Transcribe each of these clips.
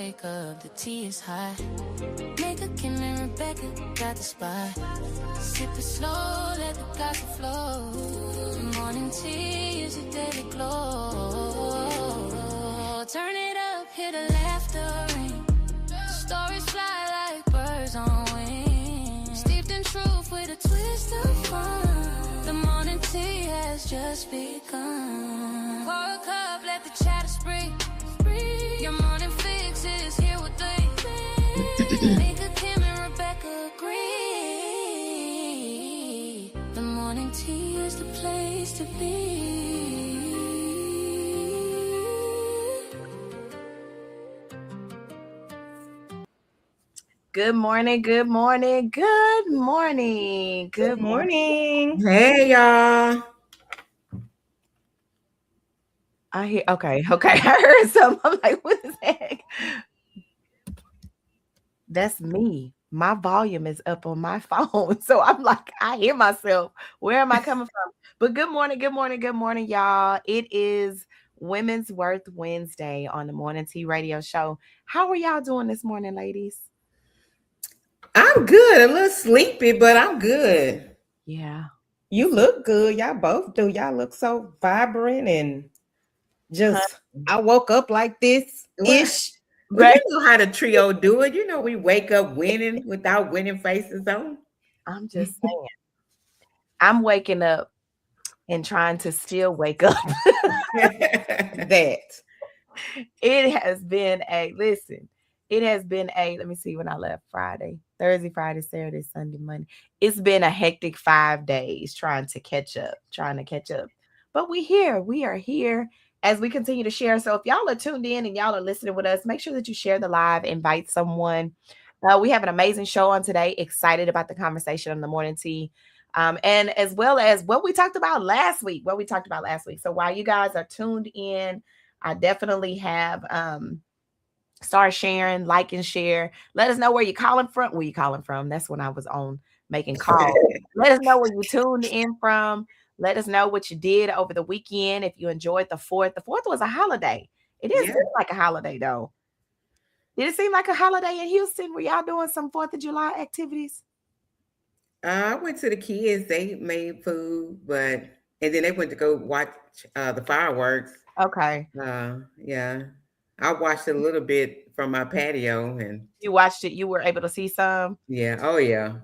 wake up, the tea is hot. Make a Kim and Rebecca got the spot. Sip it slow, let the gossip flow. The morning tea is your daily glow. Turn it up, hear the laughter ring. Stories fly like birds on wings. Steeped in truth with a twist of fun. The morning tea has just begun. Pour a cup, let the chatter spring. Your morning fix is here with they. Make a Kim and Rebecca agree. The morning tea is the place to be. Good morning, good morning, good morning, good morning. Hey, y'all. I hear, okay. I heard something. I'm like, what is that? That's me. My volume is up on my phone. So I'm like, I hear myself. Where am I coming from? But good morning, y'all. It is Women's Worth Wednesday on the Morning Tea Radio Show. How are y'all doing this morning, ladies? I'm good. A little sleepy, but I'm good. Yeah. You look good. Y'all both do. Y'all look so vibrant and just, I woke up like this ish. Well, you know how the trio do it. You know, we wake up winning without winning faces on. I'm just saying. I'm waking up and trying to still wake up. That. It has been a, let me see when I left Friday, Thursday, Friday, Saturday, Sunday, Monday. It's been a hectic 5 days trying to catch up. But we are here as we continue to share. So if y'all are tuned in and y'all are listening with us, make sure that you share the live, invite someone. We have an amazing show on today. Excited about the conversation on the morning tea. And as well as what we talked about last week. So while you guys are tuned in, I definitely have start sharing, like and share. Let us know where you're calling from. That's when I was on making calls. Let us know where you tuned in from. Let us know what you did over the weekend. If you enjoyed the 4th. The 4th was a holiday. It didn't seem like a holiday though. Did it seem like a holiday in Houston? Were y'all doing some 4th of July activities? I went to the kids. They made food, and then they went to go watch the fireworks. Okay. Yeah. I watched a little bit from my patio. And you watched it. You were able to see some? Yeah. Oh, yeah.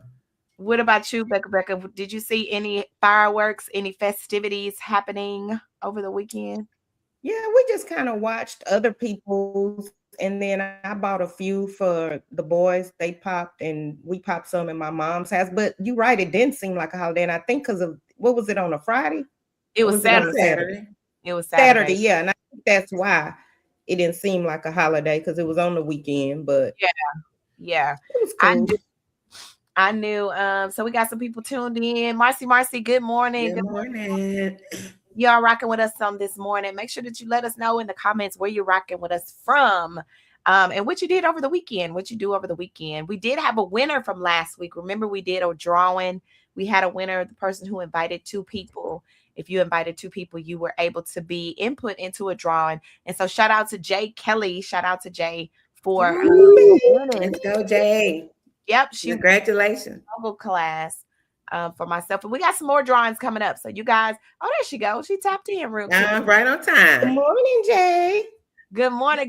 What about you, Becca? Did you see any fireworks, any festivities happening over the weekend? Yeah, we just kind of watched other people's, and then I bought a few for the boys. They popped, and we popped some in my mom's house. But you're right, it didn't seem like a holiday, and I think because of, what was it, on a Friday? It was Saturday. It was Saturday, yeah, and I think that's why it didn't seem like a holiday, because it was on the weekend. But yeah, it was cool. I knew. So we got some people tuned in. Marcy, good morning. Good morning. Y'all rocking with us on this morning. Make sure that you let us know in the comments where you're rocking with us from, and what you did over the weekend. We did have a winner from last week. Remember, we did a drawing. We had a winner, the person who invited 2 people. If you invited 2 people, you were able to be input into a drawing. And so shout out to Jay Kelly. Shout out to Jay for let's go, Jay. Yep. Congratulations. Class for myself. And we got some more drawings coming up. So you guys, oh, there she goes. She tapped in real quick. Right on time. Good morning, Jay. Good morning.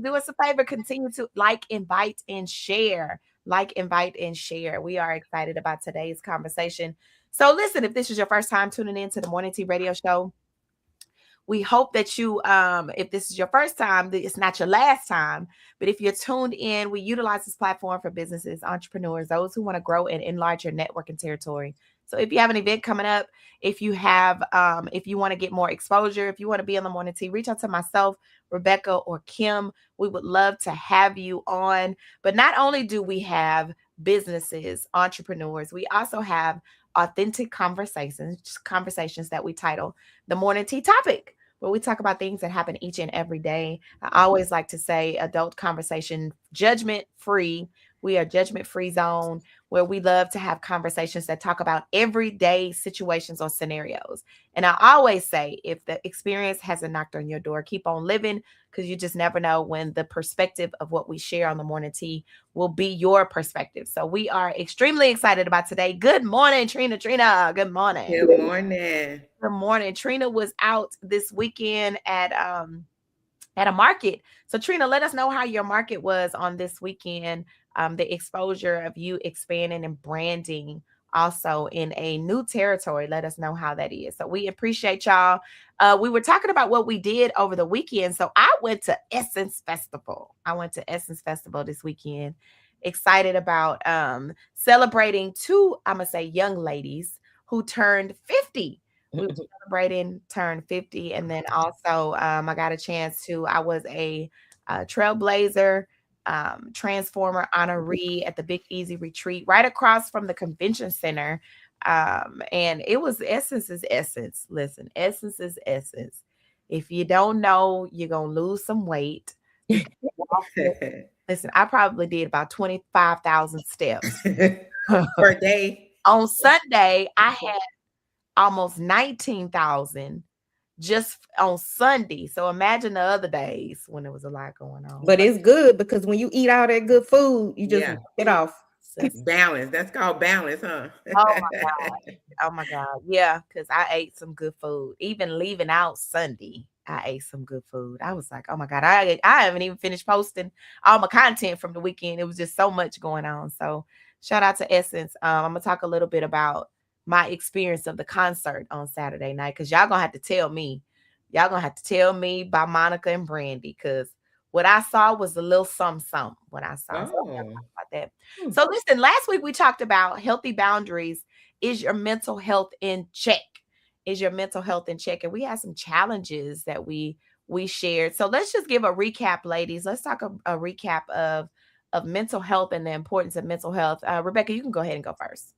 Do us a favor. Continue to like, invite, and share. We are excited about today's conversation. So listen, if this is your first time tuning in to the Morning Tea Radio Show, we hope that you, if this is your first time, it's not your last time, but if you're tuned in, we utilize this platform for businesses, entrepreneurs, those who want to grow and enlarge your network and territory. So if you have an event coming up, if you want to get more exposure, if you want to be on the Morning Tea, reach out to myself, Rebecca, or Kim. We would love to have you on. But not only do we have businesses, entrepreneurs, we also have authentic conversations that we title the Morning Tea Topic, where we talk about things that happen each and every day. I always like to say adult conversation, judgment free, We are judgment-free zone where we love to have conversations that talk about everyday situations or scenarios. And I always say, if the experience hasn't knocked on your door, keep on living, because you just never know when the perspective of what we share on the morning tea will be your perspective. So we are extremely excited about today. Good morning, Trina. Trina, good morning. Good morning. Good morning. Trina was out this weekend at a market. So Trina, let us know how your market was on this weekend. The exposure of you expanding and branding also in a new territory. Let us know how that is. So we appreciate y'all. We were talking about what we did over the weekend. So I went to Essence Festival. This weekend. Excited about celebrating two, I'm going to say, young ladies who turned 50. We were celebrating turn 50. And then also I got a chance to, I was a trailblazer, transformer honoree at the Big Easy Retreat right across from the convention center. And it was Essence is Essence. Listen, Essence is Essence. If you don't know, you're going to lose some weight. Listen, I probably did about 25,000 steps per day. On Sunday, I had almost 19,000 just on Sunday. So imagine the other days when there was a lot going on. But it's good because when you eat all that good food, you just get off. Balance. That's called balance, huh? Oh my God. Yeah, because I ate some good food. Even leaving out Sunday, I ate some good food. I was like, oh my God, I haven't even finished posting all my content from the weekend. It was just so much going on. So shout out to Essence. I'm gonna talk a little bit about my experience of the concert on Saturday night, because y'all gonna have to tell me by Monica and Brandy, because what I saw was a little something when I saw about that. So listen, last week we talked about healthy boundaries. Is your mental health in check? And we had some challenges that we shared. So let's just give a recap, ladies. Let's talk a recap of mental health and the importance of mental health. Rebecca, you can go ahead and go first.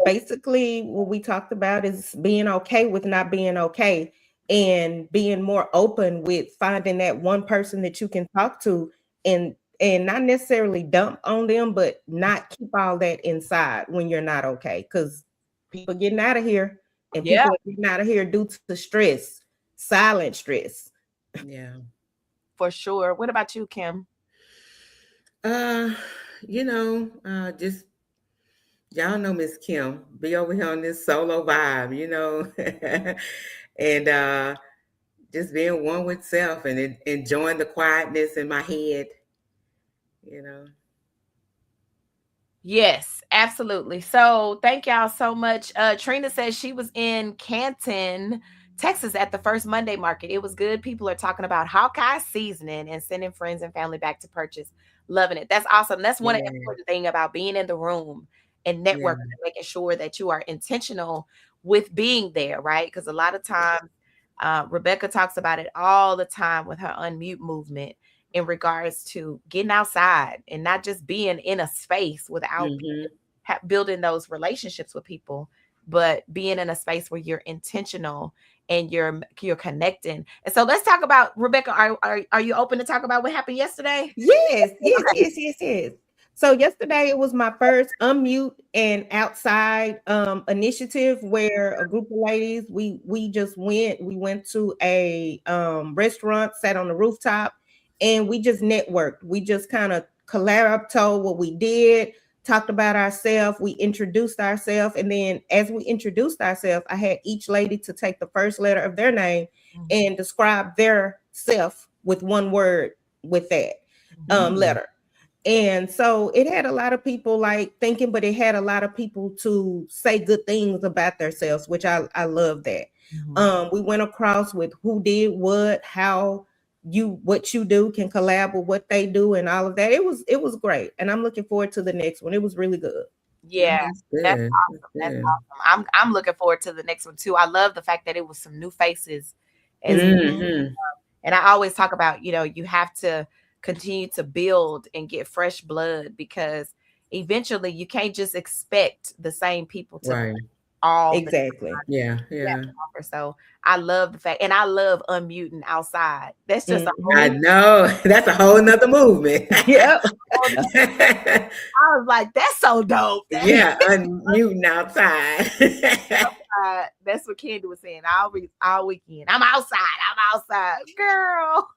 Basically what we talked about is being okay with not being okay, and being more open with finding that one person that you can talk to, and not necessarily dump on them, but not keep all that inside when you're not okay, because people getting out of here, and people are getting out of here due to stress, silent stress. Yeah, for sure. What about you, Kim? Just y'all know Miss Kim, be over here on this solo vibe, and just being one with self and enjoying the quietness in my head, Yes, absolutely. So thank y'all so much. Trina says she was in Canton, Texas at the first Monday market. It was good. People are talking about Hawkeye seasoning and sending friends and family back to purchase. Loving it. That's awesome. That's one important thing about being in the room and networking, and making sure that you are intentional with being there, right? Because a lot of times, Rebecca talks about it all the time with her unmute movement in regards to getting outside and not just being in a space without building those relationships with people, but being in a space where you're intentional and you're connecting. And so let's talk about, Rebecca, are you open to talk about what happened yesterday? Yes. So yesterday it was my first unmute and outside initiative where a group of ladies, we went to a restaurant, sat on the rooftop, and we just networked. We just kind of told what we did, talked about ourselves, we introduced ourselves, and then as we introduced ourselves, I had each lady to take the first letter of their name and describe their self with one word with that letter. And so it had a lot of people thinking, but it had a lot of people to say good things about themselves, which I love that. We went across with who did what, how what you do can collab with what they do, and all of that. It was great, and I'm looking forward to the next one. It was really good. Yeah, that's awesome. That's awesome. I'm looking forward to the next one too. I love the fact that it was some new faces, and I always talk about, you have to continue to build and get fresh blood, because eventually you can't just expect the same people to all exactly. Yeah. So I love the fact, and I love unmuting outside. That's just I know that's a whole nother movement. Yeah, I was like, that's so dope. Yeah, unmuting outside. That's what Candy was saying all weekend. I'm outside, girl.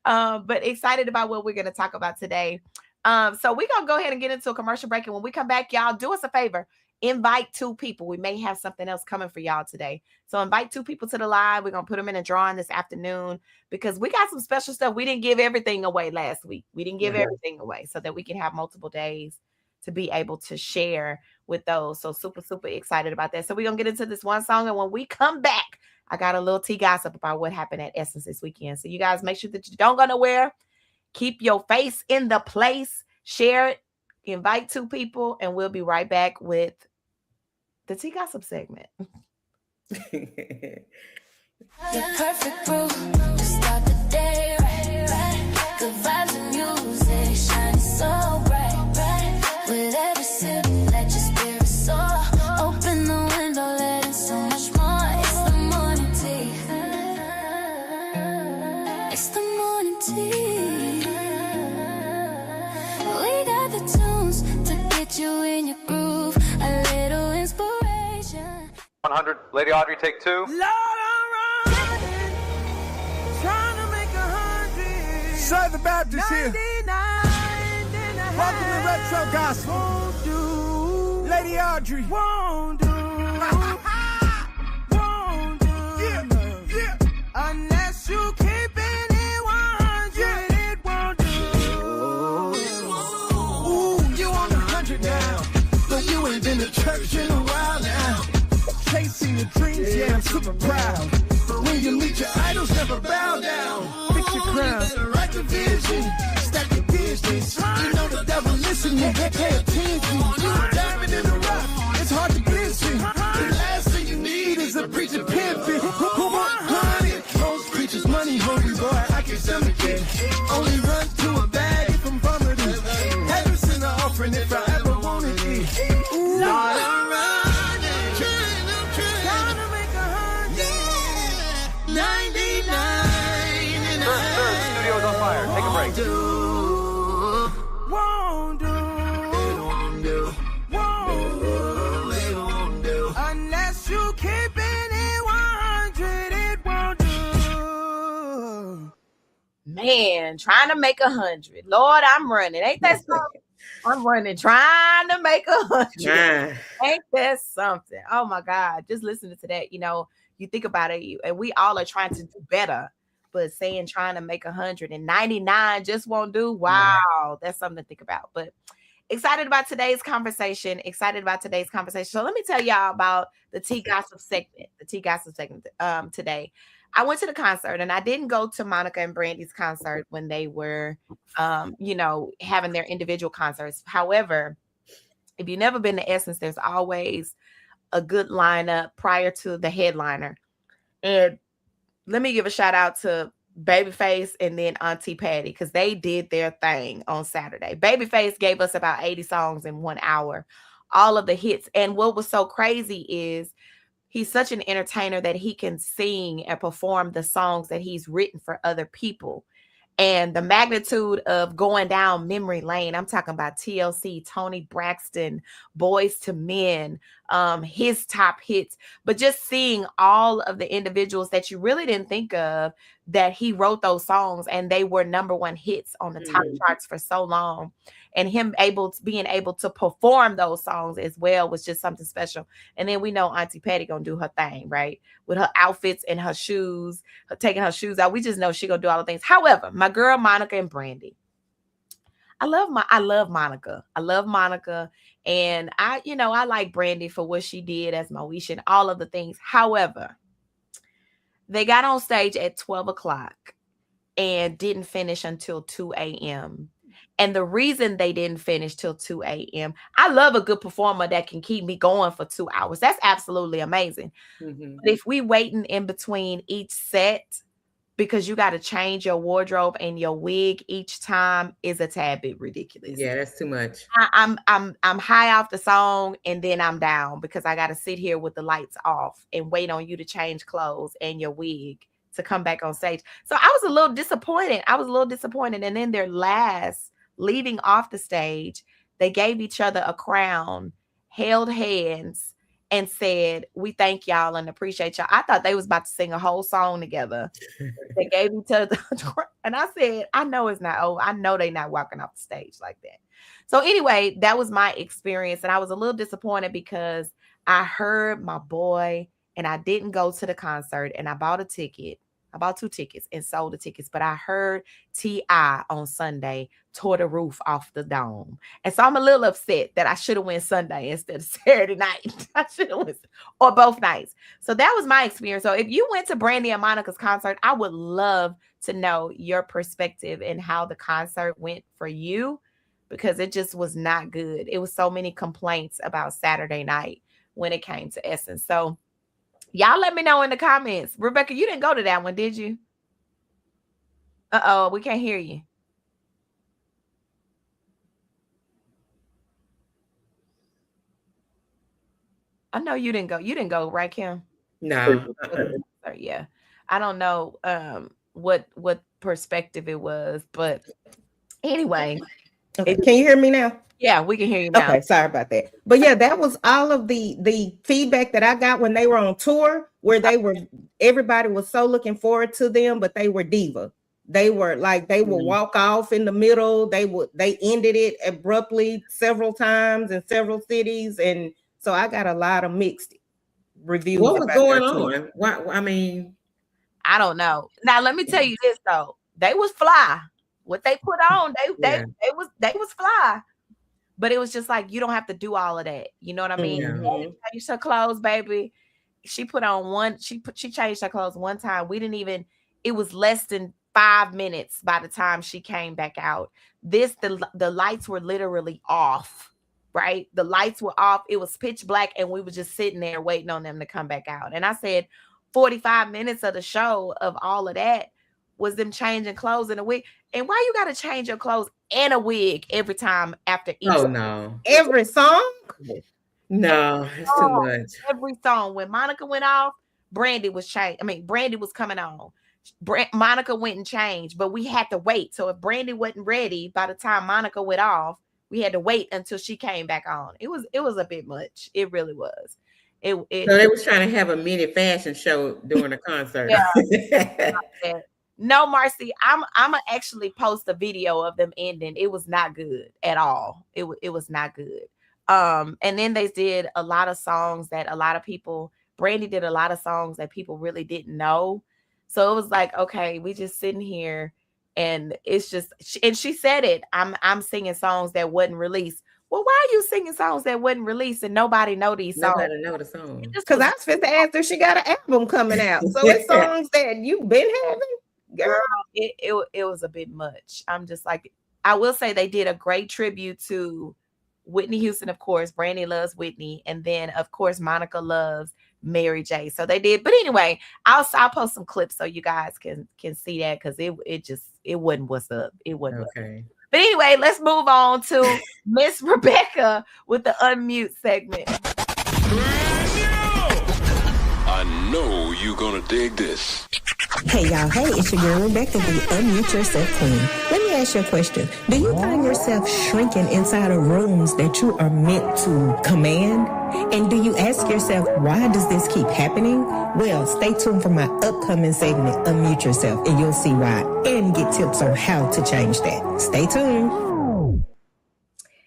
But excited about what we're going to talk about today. So we're going to go ahead and get into a commercial break. And when we come back, y'all do us a favor. Invite 2 people. We may have something else coming for y'all today. So invite 2 people to the live. We're going to put them in a drawing this afternoon because we got some special stuff. We didn't give everything away last week. We didn't give everything away so that we can have multiple days to be able to share with those. So super, super excited about that. So we're going to get into this one song. And when we come back, I got a little tea gossip about what happened at Essence this weekend. So you guys make sure that you don't go nowhere. Keep your face in the place. Share it. Invite 2 people. And we'll be right back with the tea gossip segment. The perfect brew to start the day right. Good vibes and music shining so bright. With every sip, let your spirit soar. Open the window, let in so much more. It's the morning tea. It's the morning tea. We got the tunes to get you in your groove. A little inspiration. 100, Lady Audrey, take 2. Lord, I'm running, trying to make 100. Southern Baptist here. Welcome to Retro Gospel. Won't do. Lady Audrey. Won't do. Won't do. Yeah. Unless you keep it 100, it won't do. Ooh, you on 100 now. But you ain't been to church in a while now. Chasing your dreams, yeah, I'm super proud. But when you meet your idols, never bow down. Pick your crown, write the vision, stack your business. You know the devil listening, pay attention. You a diamond in the rough, it's hard to glisten. The last thing you need is a preacher pimping. Who want honey? Most preachers money hungry, boy, I can stomach it. Only run to a bag if I'm vomiting. Heaven send an offering if I ever wanted it. Ooh, Lord, I'm running. 99 and Studio's on fire. Take a break. Won't do. Unless you keep it 100, it won't do. Man, trying to make 100. Lord, I'm running. Ain't that something? I'm running, trying to make 100. Ain't that something? Oh my God. Just listening to that, you think about it, and we all are trying to do better, but saying trying to make 100 and 99 just won't do. Wow, that's something to think about. But excited about today's conversation. So let me tell y'all about the tea gossip segment. Today. I went to the concert, and I didn't go to Monica and Brandy's concert when they were, having their individual concerts. However, if you've never been to Essence, there's always a good lineup prior to the headliner. And let me give a shout out to Babyface and then Auntie Patty, because they did their thing on Saturday. Babyface gave us about 80 songs in 1 hour, all of the hits. And what was so crazy is he's such an entertainer that he can sing and perform the songs that he's written for other people. And the magnitude of going down memory lane, I'm talking about TLC, Tony Braxton, Boys to Men, his top hits, but just seeing all of the individuals that you really didn't think of, that he wrote those songs and they were #1 hits on the top charts for so long. And him being able to perform those songs as well was just something special. And then we know Auntie Patty gonna do her thing, right? With her outfits and her shoes, her taking her shoes out. We just know she gonna do all the things. However, my girl Monica and Brandy, I love Monica. I love Monica. And I like Brandy for what she did as Moesha and all of the things. However, they got on stage at 12 o'clock and didn't finish until 2 a.m. And the reason they didn't finish till 2 a.m., I love a good performer that can keep me going for 2 hours. That's absolutely amazing. Mm-hmm. But if we waiting in between each set, because you got to change your wardrobe and your wig each time, is a tad bit ridiculous. Yeah, that's too much. I'm high off the song and then I'm down because I got to sit here with the lights off and wait on you to change clothes and your wig to come back on stage. So I was a little disappointed. And then their last leaving off the stage, they gave each other a crown, held hands, and said, "We thank y'all and appreciate y'all." I thought they was about to sing a whole song together. They gave each other, and I said, "I know it's not over. I know they're not walking off the stage like that." So anyway, that was my experience, and I was a little disappointed because I heard my boy, and I didn't go to the concert, and I bought a ticket. I bought 2 tickets and sold the tickets, but I heard T.I. on Sunday tore the roof off the dome. And so I'm a little upset that I should have went Sunday instead of Saturday night. I should have went, or both nights. So that was my experience. So if you went to Brandy and Monica's concert, I would love to know your perspective and how the concert went for you, because it just was not good. It was so many complaints about Saturday night when it came to Essence. So y'all let me know in the comments. Rebecca, you didn't go to that one, did you? Uh-oh, we can't hear you. I know you didn't go. You didn't go, right, Kim? No. Yeah. I don't know what perspective it was, but anyway. Okay, can you hear me now? Yeah, we can hear you now. Okay, sorry about that. But yeah, that was all of the feedback that I got when they were on tour, where everybody was so looking forward to them, but they were diva. They were like, they would walk off in the middle. They ended it abruptly several times in several cities. And so I got a lot of mixed reviews. What was going on? I mean, I don't know. Now let me tell you this though. They was fly. What they put on, they was fly. But it was just like, you don't have to do all of that. You know what I mean? Mm-hmm. Changed her clothes, baby. She put on one. She changed her clothes one time. It was less than 5 minutes by the time she came back out. The lights were literally off, right? The lights were off. It was pitch black, and we were just sitting there waiting on them to come back out. And I said, 45 minutes of the show of all of that was them changing clothes and a wig. And why you got to change your clothes and a wig every time after each? Oh no! Every song? No, it's too much. Every song. When Monica went off, Brandy was changed. I mean, Brandy was coming on. Monica went and changed, but we had to wait. So if Brandy wasn't ready by the time Monica went off, we had to wait until she came back on. It was a bit much. It really was. So they was trying to have a mini fashion show during the concert. Yeah. No, Marcy, I'm gonna actually post a video of them ending. It was not good at all. It was not good. And then they did a lot of songs that a lot of people. Brandy did a lot of songs that people really didn't know. So it was like, okay, we just sitting here, and it's just. And she said it. I'm singing songs that wasn't released. Well, why are you singing songs that wasn't released and nobody know these songs? Nobody know the song. Because I was finna ask her, she got an album coming out. So it's songs that you've been having. Girl, it was a bit much. I'm just like, I will say they did a great tribute to Whitney Houston, of course. Brandy loves Whitney, and then of course Monica loves Mary J. So they did. But anyway, I'll post some clips so you guys can see that, because it wasn't what's up. It wasn't okay. But anyway, let's move on to Miss Rebecca with the unmute segment. I know you're gonna dig this. Hey y'all, hey, it's your girl Rebecca, the Unmute Yourself Queen. Let me ask you a question. Do you find yourself shrinking inside of rooms that you are meant to command? And do you ask yourself, why does this keep happening? Well, stay tuned for my upcoming segment, Unmute Yourself, and you'll see why, and get tips on how to change that. Stay tuned.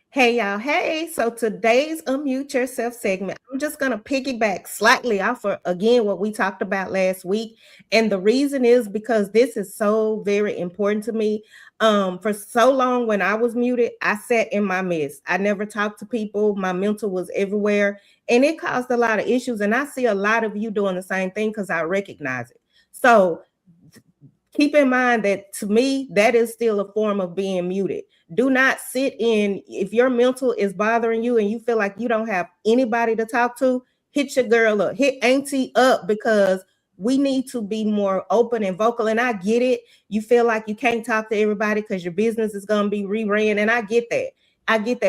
Hey y'all, hey. So today's Unmute Yourself segment, I'm just going to piggyback slightly off of, again, what we talked about last week. And the reason is because this is so very important to me. For so long when I was muted, I sat in my mess. I never talked to people. My mental was everywhere, and it caused a lot of issues. And I see a lot of you doing the same thing because I recognize it. So keep in mind that, to me, that is still a form of being muted. Do not sit in, if your mental is bothering you and you feel like you don't have anybody to talk to, hit your girl up, hit auntie up, because we need to be more open and vocal. And I get it. You feel like you can't talk to everybody because your business is going to be reran. And I get that.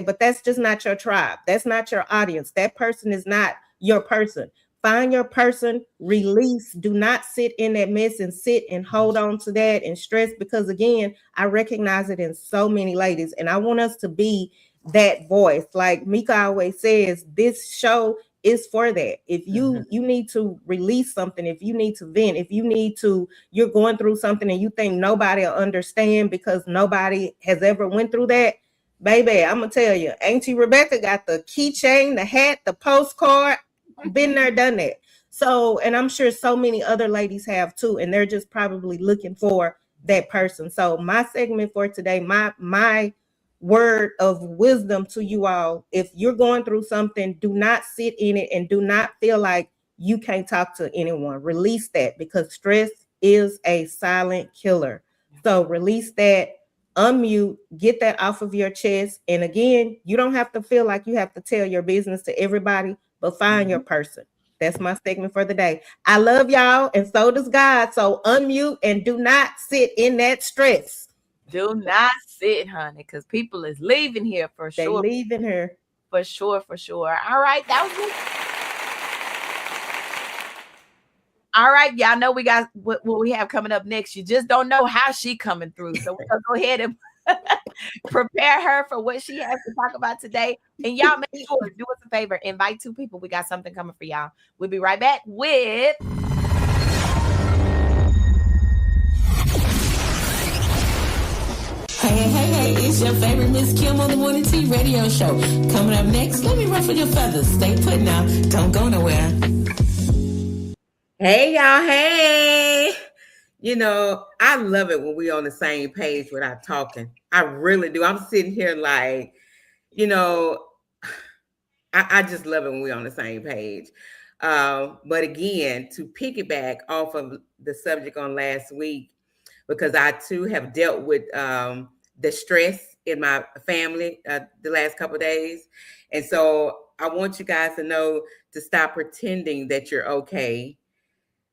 But that's just not your tribe. That's not your audience. That person is not your person. Find your person, release. Do not sit in that mess and sit and hold on to that and stress, because again, I recognize it in so many ladies, and I want us to be that voice. Like Mika always says, this show is for that. If you need to release something, if you need to vent, if you need to, you're going through something and you think nobody will understand because nobody has ever went through that, baby, I'm gonna tell you, Auntie Rebecca got the keychain, the hat, the postcard. Been there, done that. So, and I'm sure so many other ladies have too, and they're just probably looking for that person. So my segment for today, my word of wisdom to you all: if you're going through something, do not sit in it and do not feel like you can't talk to anyone. Release that, because stress is a silent killer. So release that, unmute, get that off of your chest. And again, you don't have to feel like you have to tell your business to everybody, but find your person. That's my segment for the day. I love y'all, and so does God. So unmute and do not sit in that stress. Do not sit, honey, because people is leaving here for They sure. leaving her. For sure. All right, that was it. All right, y'all know we got what we have coming up next. You just don't know how she coming through. So we're gonna go ahead and prepare her for what she has to talk about today. And y'all make sure, do us a favor, invite 2 people. We got something coming for y'all. We'll be right back with Hey, it's your favorite Miss Kim on the Morning Tea Radio Show. Coming up next, let me ruffle your feathers. Stay put now. Don't go nowhere. Hey, y'all. Hey. You know, I love it when we're on the same page without talking. I really do. I'm sitting here like, you know, I just love it when we're on the same page. But again, to piggyback off of the subject on last week, because I too have dealt with the stress in my family the last couple of days. And so I want you guys to know to stop pretending that you're okay.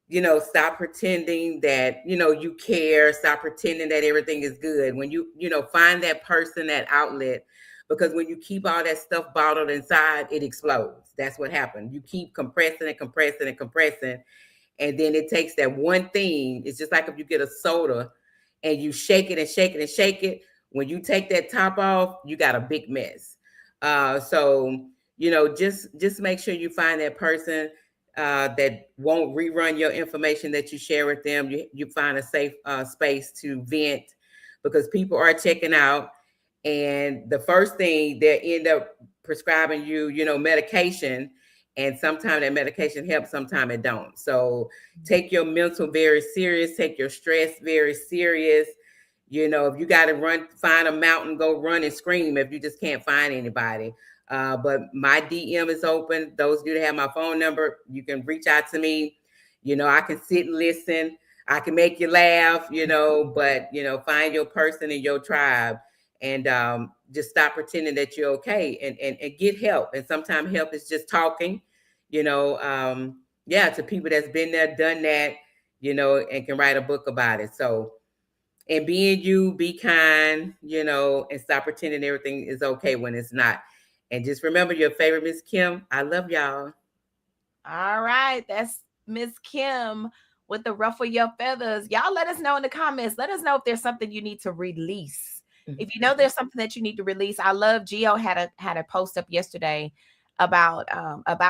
You know, stop pretending that, you know, you care. Stop pretending that everything is good. When you know, find that person, that outlet, because when you keep all that stuff bottled inside, it explodes. That's what happened. You keep compressing and compressing and compressing. And then it takes that one thing. It's just like if you get a soda and you shake it and shake it and shake it. When you take that top off, you got a big mess. So, you know, just make sure you find that person that won't rerun your information that you share with them. You find a safe space to vent, because people are checking out. And the first thing, they end up prescribing you, you know, medication. And sometimes that medication helps, sometimes it don't. So take your mental very serious, take your stress very serious. You know, if you got to find a mountain, go run and scream if you just can't find anybody. But my DM is open. Those of you that have my phone number, you can reach out to me. You know, I can sit and listen. I can make you laugh, you know, but, you know, find your person in your tribe, and just stop pretending that you're okay, and get help. And sometimes help is just talking, you know, to people that's been there, done that, you know, and can write a book about it. So, and being you, be kind, you know, and stop pretending everything is okay when it's not. And just remember, your favorite Miss Kim. I love y'all. All right, that's Miss Kim with the ruffle your feathers. Y'all let us know in the comments. Let us know if there's something you need to release. If you know there's something that you need to release. I love Gio had a post up yesterday about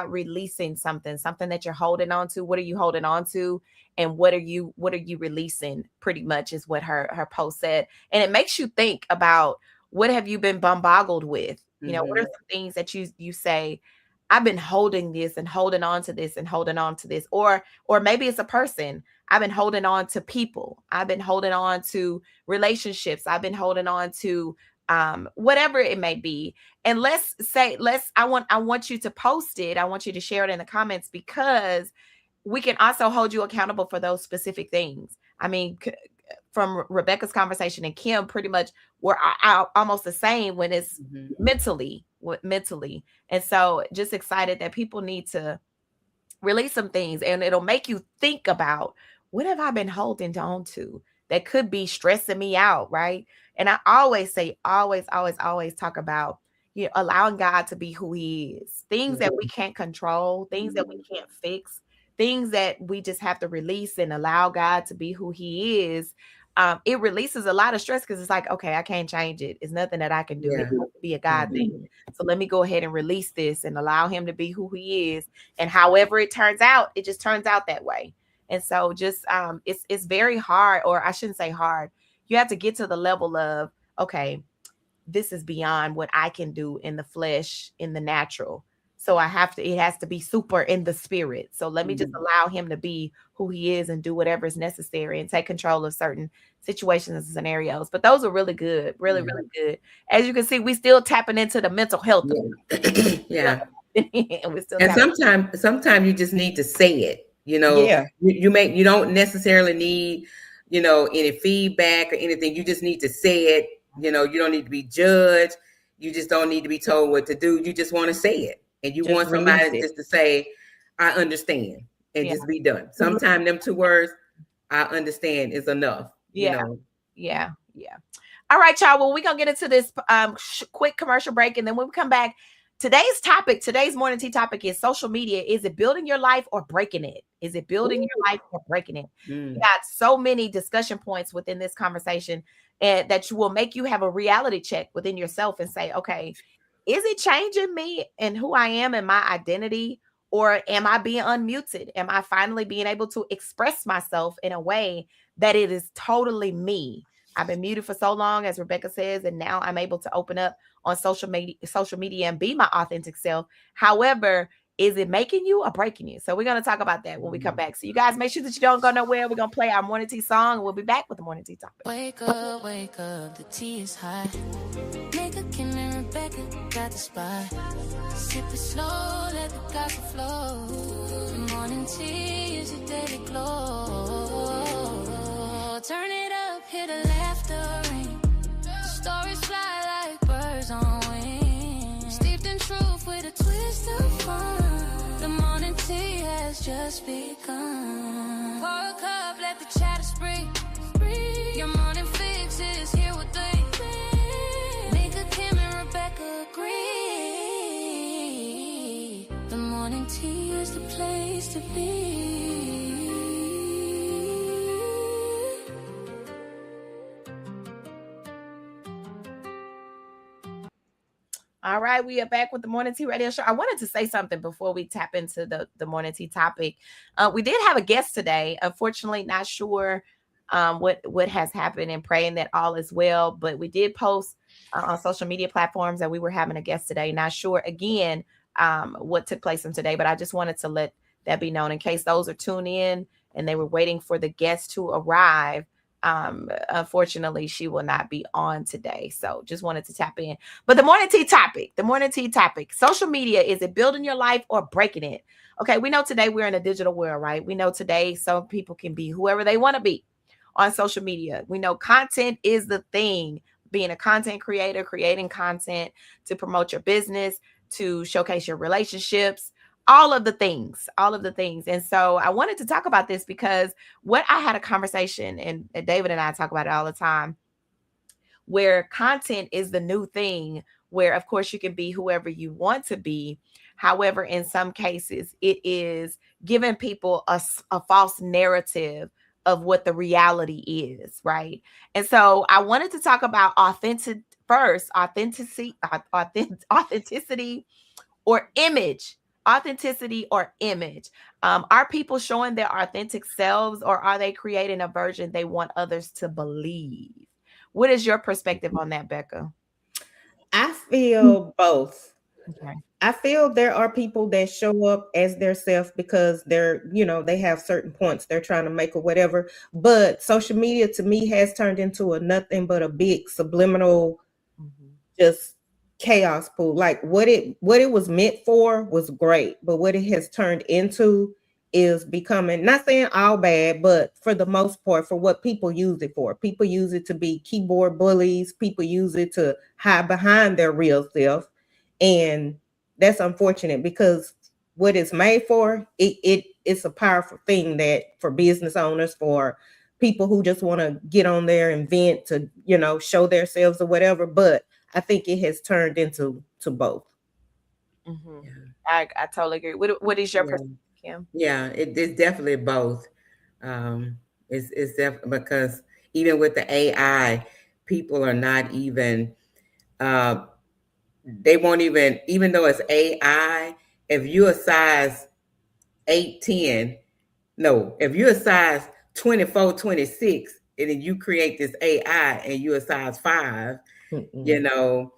releasing something that you're holding on to. What are you holding on to? And what are you releasing? Pretty much is what her post said. And it makes you think about, what have you been bombarded with? You know, what are some things that you say, I've been holding this and holding on to this and holding on to this, or maybe it's a person. I've been holding on to people. I've been holding on to relationships. I've been holding on to whatever it may be. And I want you to post it. I want you to share it in the comments, because we can also hold you accountable for those specific things. I mean, from Rebecca's conversation and Kim, pretty much we're almost the same when it's mentally. And so just excited that people need to release some things, and it'll make you think about, what have I been holding on to that could be stressing me out, right? And I always say, always talk about allowing God to be who he is. Things that we can't control, things that we can't fix, things that we just have to release and allow God to be who he is. It releases a lot of stress because it's like, okay, I can't change it. It's nothing that I can do. It has to be a God thing. So let me go ahead and release this and allow him to be who he is. And however it turns out, it just turns out that way. And so just it's very hard, or I shouldn't say hard. You have to get to the level of, okay, this is beyond what I can do in the flesh, in the natural. So it has to be super in the spirit. So let me just allow him to be who he is and do whatever is necessary and take control of certain situations and scenarios. But those are really good, really, really good. As you can see, we still tapping into the mental health. Yeah. And sometimes you just need to say it, you don't necessarily need, any feedback or anything. You just need to say it. You don't need to be judged. You just don't need to be told what to do. You just want to say it. And you just want somebody just to say, I understand, and just be done. Sometimes them 2 words, I understand, is enough. Yeah. All right, y'all. Well, we're going to get into this quick commercial break. And then when we come back, today's morning tea topic is social media. Is it building your life or breaking it? Is it building your life or breaking it? We got so many discussion points within this conversation and that will make you have a reality check within yourself and say, okay, is it changing me and who I am and my identity? Or am I being unmuted? Am I finally being able to express myself in a way that it is totally me? I've been muted for so long, as Rebecca says, and now I'm able to open up on social media and be my authentic self. However, is it making you or breaking you? So we're going to talk about that when we come back. So you guys make sure that you don't go nowhere. We're going to play our morning tea song, and we'll be back with the morning tea topic. Wake up, the tea is hot. Nigga, Kim and Rebecca got the spot. Sip it slow, let the gossip flow. The morning tea is your daily glow. Turn it up, hear the laughter ring. Stories fly like birds on wings. Steeped in truth with a twist of fun. The morning tea has just begun. Pour a cup, let the chatter spring. Your morning fix is here with they. Mika, Kim, and Rebecca agree. The morning tea is the place to be. All right, we are back with the Morning Tea Radio Show. I wanted to say something before we tap into the Morning Tea topic. We did have a guest today. Unfortunately, not sure what has happened, and praying that all is well. But we did post on social media platforms that we were having a guest today. Not sure, again, what took place on today, but I just wanted to let that be known in case those are tuned in and they were waiting for the guest to arrive. Unfortunately, she will not be on today. So just wanted to tap in. But the morning tea topic, social media, is it building your life or breaking it? Okay, we know today we're in a digital world, right? We know today some people can be whoever they want to be on social media. We know content is the thing. Being a content creator, creating content to promote your business, to showcase your relationships, all of the things. And so I wanted to talk about this because what I had a conversation, and David and I talk about it all the time, where content is the new thing, where of course you can be whoever you want to be. However, in some cases, it is giving people a false narrative of what the reality is, right? And so I wanted to talk about authenticity or image. Authenticity or image. Are people showing their authentic selves, or are they creating a version they want others to believe? What is your perspective on that, Becca? I feel both. Okay. I feel there are people that show up as their self because they're, they have certain points they're trying to make or whatever. But social media to me has turned into a nothing but a big subliminal, just chaos pool. Like what it was meant for was great, but what it has turned into is becoming, not saying all bad, but for the most part, for what people use it for. People use it to be keyboard bullies. People use it to hide behind their real self. And that's unfortunate because what it's made for, it's a powerful thing that for business owners, for people who just want to get on there and vent, to, show themselves or whatever. But I think it has turned into both. Mhm. Yeah. I totally agree. What is your Yeah. perspective, Kim? Yeah, it's definitely both. It's definitely because even with the AI, people are not even they won't even though it's AI, if you're a size 8, 10, no, if you're a size 24, 26, and then you create this AI and you're a size 5, you know,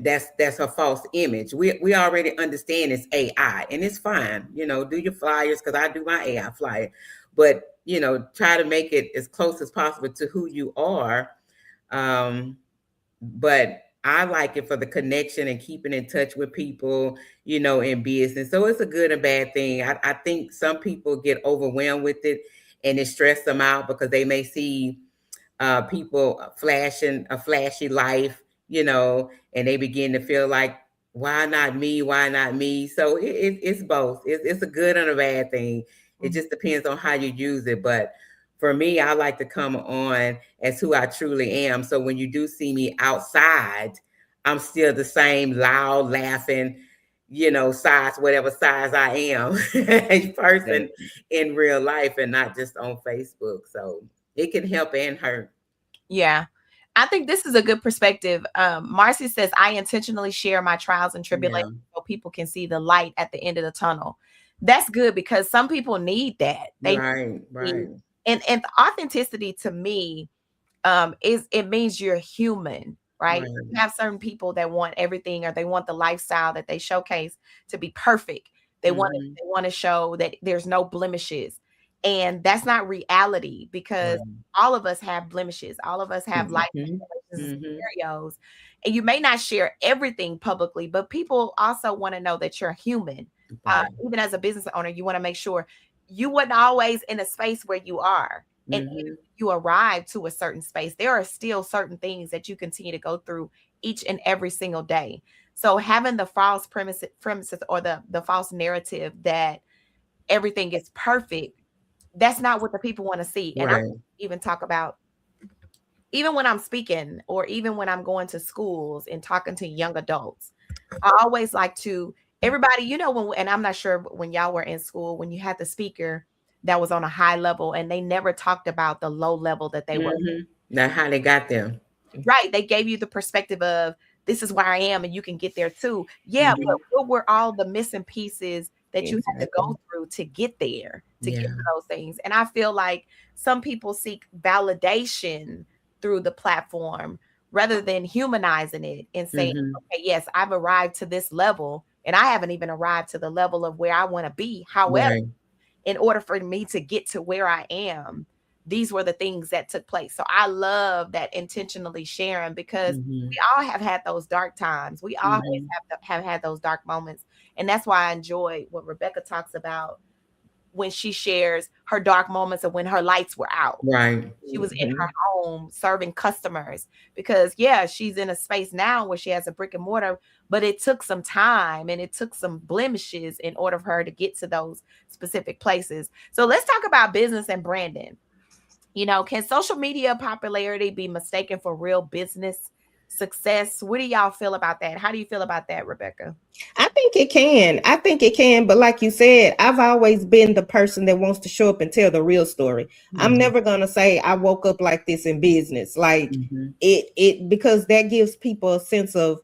that's a false image. We already understand it's AI and it's fine. You know, do your flyers because I do my AI flyer, but you know, try to make it as close as possible to who you are. But I like it for the connection and keeping in touch with people, you know, in business. So it's a good and bad thing. I think some people get overwhelmed with it and it stress them out because they may see people flashing a flashy life, you know, and they begin to feel like, why not me? Why not me? So it's both. It's a good and a bad thing. It just depends on how you use it. But for me, I like to come on as who I truly am. So when you do see me outside, I'm still the same loud, laughing, you know, size, whatever size I am, a person in real life and not just on Facebook. So it can help and hurt. Yeah. I think this is a good perspective. Marcy says, I intentionally share my trials and tribulations so people can see the light at the end of the tunnel. That's good because some people need that. They Right. and the authenticity to me is it means you're human, right? Right. You have certain people that want everything or they want the lifestyle that they showcase to be perfect. They want to show that there's no blemishes. And that's not reality because all of us have blemishes. All of us have life scenarios. And you may not share everything publicly, but people also want to know that you're human. Even as a business owner, you want to make sure you wasn't always in a space where you are. And even if you arrive to a certain space, there are still certain things that you continue to go through each and every single day. So having the false premises or the false narrative that everything is perfect, that's not what the people want to see. And I even talk about, even when I'm speaking or even when I'm going to schools and talking to young adults, I always like to, everybody, you know, and I'm not sure when y'all were in school, when you had the speaker that was on a high level and they never talked about the low level that they were. That's how they got there. Right. They gave you the perspective of this is where I am and you can get there too. Yeah. But what were all the missing pieces that you had to go through to get there, to get to those things? And I feel like some people seek validation through the platform rather than humanizing it and saying, okay, yes, I've arrived to this level and I haven't even arrived to the level of where I want to be. However, in order for me to get to where I am, these were the things that took place. So I love that intentionally sharing because we all have had those dark times. We always have had those dark moments. And that's why I enjoy what Rebecca talks about when she shares her dark moments of when her lights were out. Right. She was in her home serving customers because, yeah, she's in a space now where she has a brick and mortar, but it took some time and it took some blemishes in order for her to get to those specific places. So let's talk about business and branding. You know, can social media popularity be mistaken for real business success? What do y'all feel about that? How do you feel about that, Rebecca? I think it can. But like you said, I've always been the person that wants to show up and tell the real story. I'm never going to say I woke up like this in business. Like it because that gives people a sense of,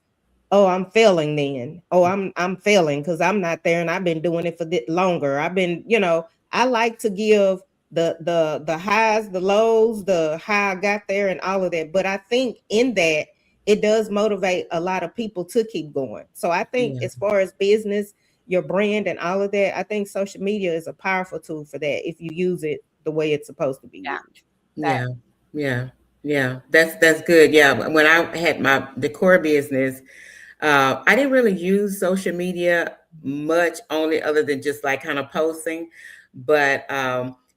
oh, I'm failing then. Oh, I'm failing because I'm not there and I've been doing it for longer. I've been, you know, I like to give the highs, the lows, the how I got there and all of that. But I think in that it does motivate a lot of people to keep going. So I think as far as business, your brand and all of that, I think social media is a powerful tool for that if you use it the way it's supposed to be used. Yeah. That's good. Yeah. When I had my decor business, I didn't really use social media much, only other than just like kind of posting. But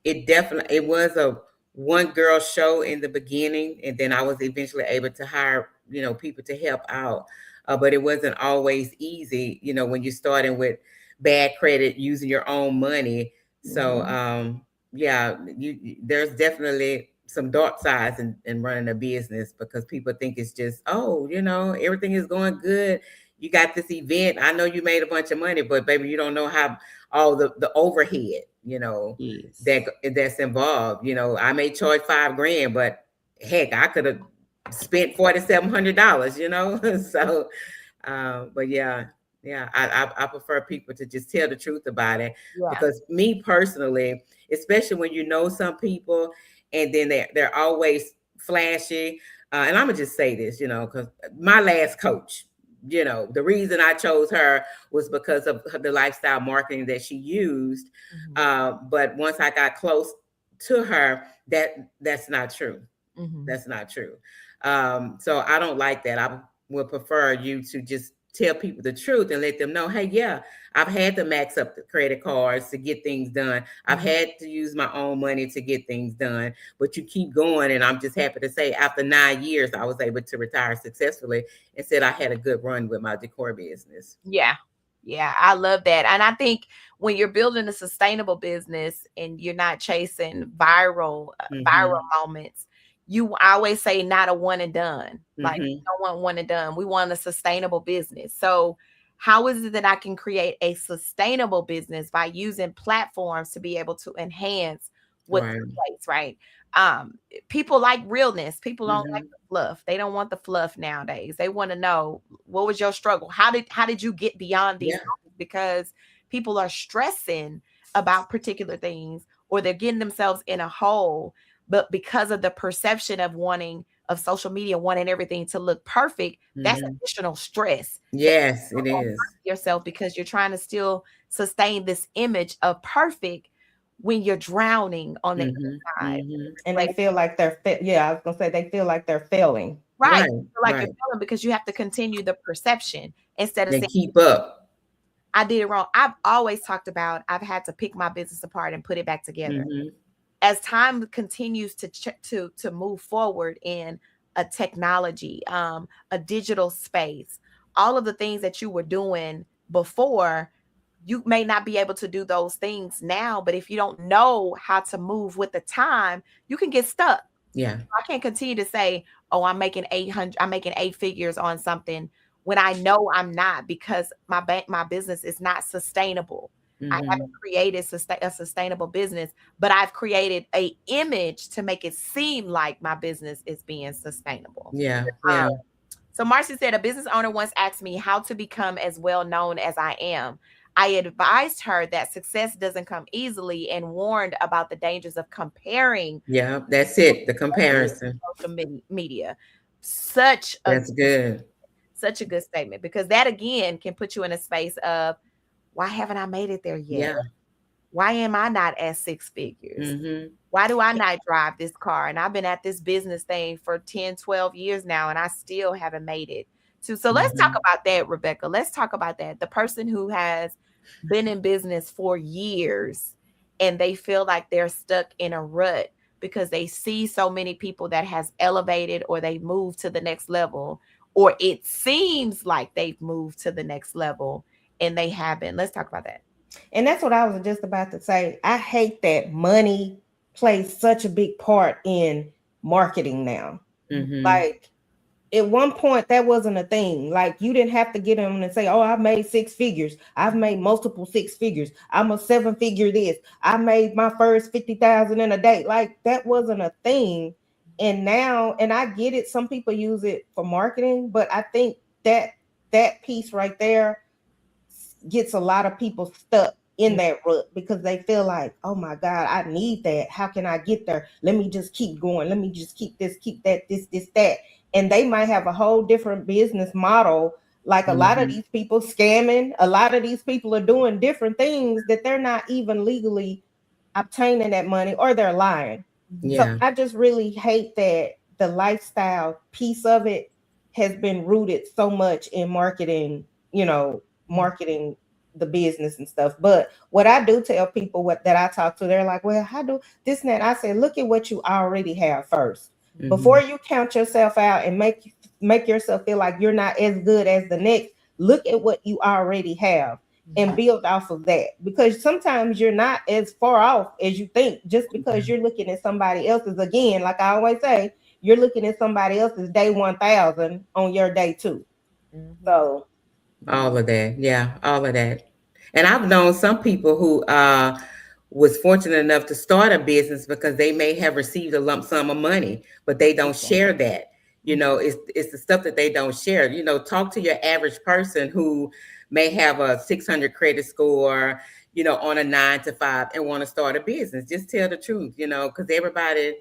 it was a one girl show in the beginning, and then I was eventually able to hire, you know, people to help out. But it wasn't always easy, you know, when you're starting with bad credit, using your own money. So there's definitely some dark sides in running a business, because people think it's just, oh, everything is going good. You got this event. I know you made a bunch of money, but baby, you don't know how all the overhead, Yes. that's involved. I may charge $5,000, but heck, I could have spent $4,700, So, but yeah, I prefer people to just tell the truth about it. Yeah. Because me personally, especially when some people, and then they're always flashy. And I'm gonna just say this, because my last coach, the reason I chose her was because of the lifestyle marketing that she used. But once I got close to her, that's not true. That's not true. So I don't like that. I would prefer you to just tell people the truth and let them know, hey, yeah, I've had to max up the credit cards to get things done. I've had to use my own money to get things done, but you keep going. And I'm just happy to say after 9 years, I was able to retire successfully and said I had a good run with my decor business. Yeah. Yeah, I love that. And I think when you're building a sustainable business and you're not chasing viral moments, I always say not a one and done. Like we don't want one and done. We want a sustainable business. So how is it that I can create a sustainable business by using platforms to be able to enhance what's in place, right? People like realness. People don't like the fluff. They don't want the fluff nowadays. They want to know, what was your struggle? How did you get beyond these? Because people are stressing about particular things, or they're getting themselves in a hole, but because of the perception of social media wanting everything to look perfect, that's additional stress. Yes, it is. Yourself, because you're trying to still sustain this image of perfect when you're drowning on the inside. And they feel like I was gonna say they feel like they're failing. Right. You're failing because you have to continue the perception instead of saying, keep up. I did it wrong. I've always talked about I've had to pick my business apart and put it back together. As time continues to move forward in a technology, a digital space, all of the things that you were doing before, you may not be able to do those things now. But if you don't know how to move with the time, you can get stuck. Yeah. I can't continue to say, oh, I'm making 8 figures on something when I know I'm not, because my business is not sustainable. I haven't created a sustainable business, but I've created an image to make it seem like my business is being sustainable. Yeah. So Marcy said, a business owner once asked me how to become as well known as I am. I advised her that success doesn't come easily and warned about the dangers of comparing. Yeah, that's it. The comparison. Social media. That's good. Such a good statement, because that again can put you in a space of, why haven't I made it there yet? Yeah. Why am I not at 6 figures? Why do I not drive this car? And I've been at this business thing for 10, 12 years now, and I still haven't made it. So let's talk about that, Rebecca. Let's talk about that. The person who has been in business for years and they feel like they're stuck in a rut because they see so many people that has elevated, or they moved to the next level, or it seems like they've moved to the next level and they haven't. Let's talk about that. And that's what I was just about to say. I hate that money plays such a big part in marketing now. Like at one point that wasn't a thing. Like you didn't have to get them and say, oh, I've made 6 figures. I've made multiple 6 figures. I'm a 7-figure this. I made my first 50,000 in a day. Like that wasn't a thing. And now, and I get it, some people use it for marketing, but I think that piece right there gets a lot of people stuck in that rut because they feel like, oh my God, I need that. How can I get there? Let me just keep going. Let me just keep this, keep that, this, that. And they might have a whole different business model. Like a lot of these people scamming, a lot of these people are doing different things that they're not even legally obtaining that money, or they're lying. So I just really hate that the lifestyle piece of it has been rooted so much in marketing, marketing the business and stuff. But what I do tell people that I talk to, they're like, well, how do this and that? I say, look at what you already have first. Before you count yourself out and make yourself feel like you're not as good as the next, look at what you already have. and build off of that, because sometimes you're not as far off as you think, just because you're looking at somebody else's. Again, like I always say, you're looking at somebody else's day 1000 on your day 2. So all of that, yeah, all of that. And I've known some people who was fortunate enough to start a business because they may have received a lump sum of money, but they don't share that. You know, it's the stuff that they don't share. You know, talk to your average person who may have a 600 credit score, you know, on a 9 to 5 and want to start a business. Just tell the truth, you know, because everybody,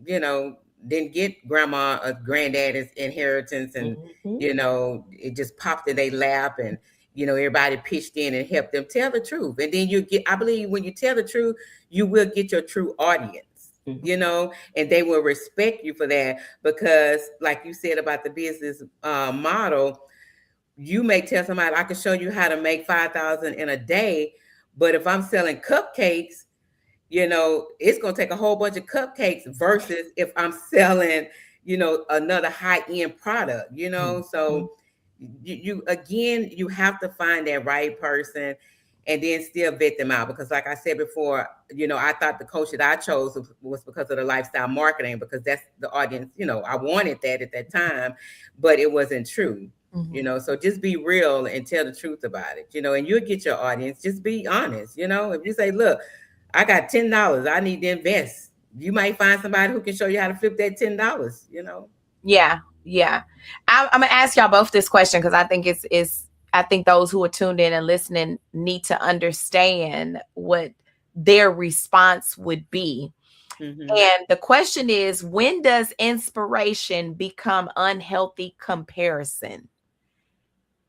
you know, didn't get grandma or granddaddy's inheritance, and you know, it just popped in their lap, and you know, everybody pitched in and helped them. Tell the truth, and then you get, I believe when you tell the truth, you will get your true audience, you know, and they will respect you for that, because like you said about the business model, you may tell somebody, I can show you how to make 5,000 in a day, but if I'm selling cupcakes, you know, it's going to take a whole bunch of cupcakes versus if I'm selling, you know, another high-end product, you know. So you again, you have to find that right person and then still vet them out, because like I said before, you know, I thought the coach that I chose was because of the lifestyle marketing, because that's the audience, you know, I wanted that at that time, but it wasn't true. You know, so just be real and tell the truth about it, you know, and you'll get your audience. Just be honest, you know. If you say, look, I got $10, I need to invest, you might find somebody who can show you how to flip that $10, you know. Yeah. I'm gonna ask y'all both this question, because I think I think those who are tuned in and listening need to understand what their response would be. And the question is, when does inspiration become unhealthy comparison?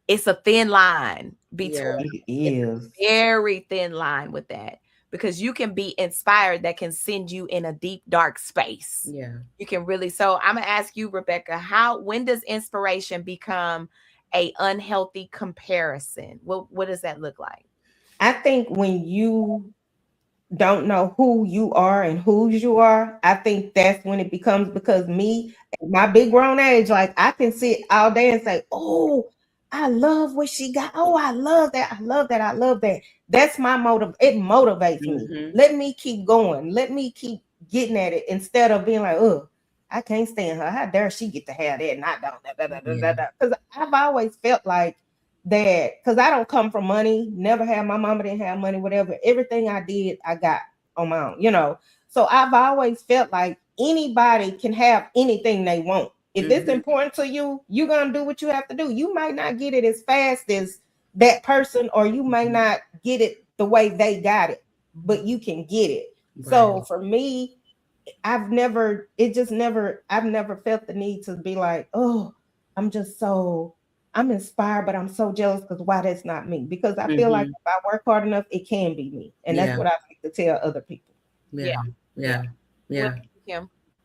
It's a thin line between, it's a very thin line with that, because you can be inspired that can send you in a deep, dark space. Yeah, you can really. So I'm gonna ask you, Rebecca, when does inspiration become a unhealthy comparison? What does that look like? I think when you don't know who you are and whose you are, I think that's when it becomes, because me, at my big grown age, like I can sit all day and say, oh, I love what she got. Oh, I love that. I love that. I love that. That's my motive. It motivates me. Let me keep going. Let me keep getting at it, instead of being like, oh, I can't stand her. How dare she get to have that and I don't. Because I've always felt like that, because I don't come from money. Never had. My mama didn't have money, whatever. Everything I did, I got on my own, you know. So I've always felt like anybody can have anything they want. If it's important to you, you're going to do what you have to do. You might not get it as fast as that person, or you may not get it the way they got it, but you can get it. Right. So for me, I've never felt the need to be like, oh, I'm inspired, but I'm so jealous because why that's not me. Because I feel like if I work hard enough, it can be me. And that's what I like to tell other people. Yeah.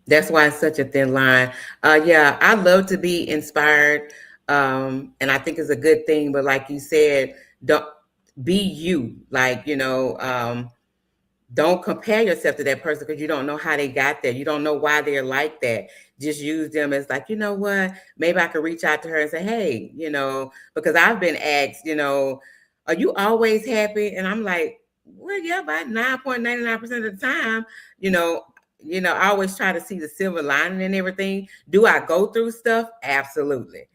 That's why it's such a thin line. I love to be inspired. And I think it's a good thing. But like you said, don't be you. Like, you know, don't compare yourself to that person, because you don't know how they got there. You don't know why they're like that. Just use them as like, you know what, maybe I could reach out to her and say, hey, you know, because I've been asked, you know, are you always happy? And I'm like, well, yeah, about 9.99% of the time, you know, I always try to see the silver lining and everything. Do I go through stuff? Absolutely.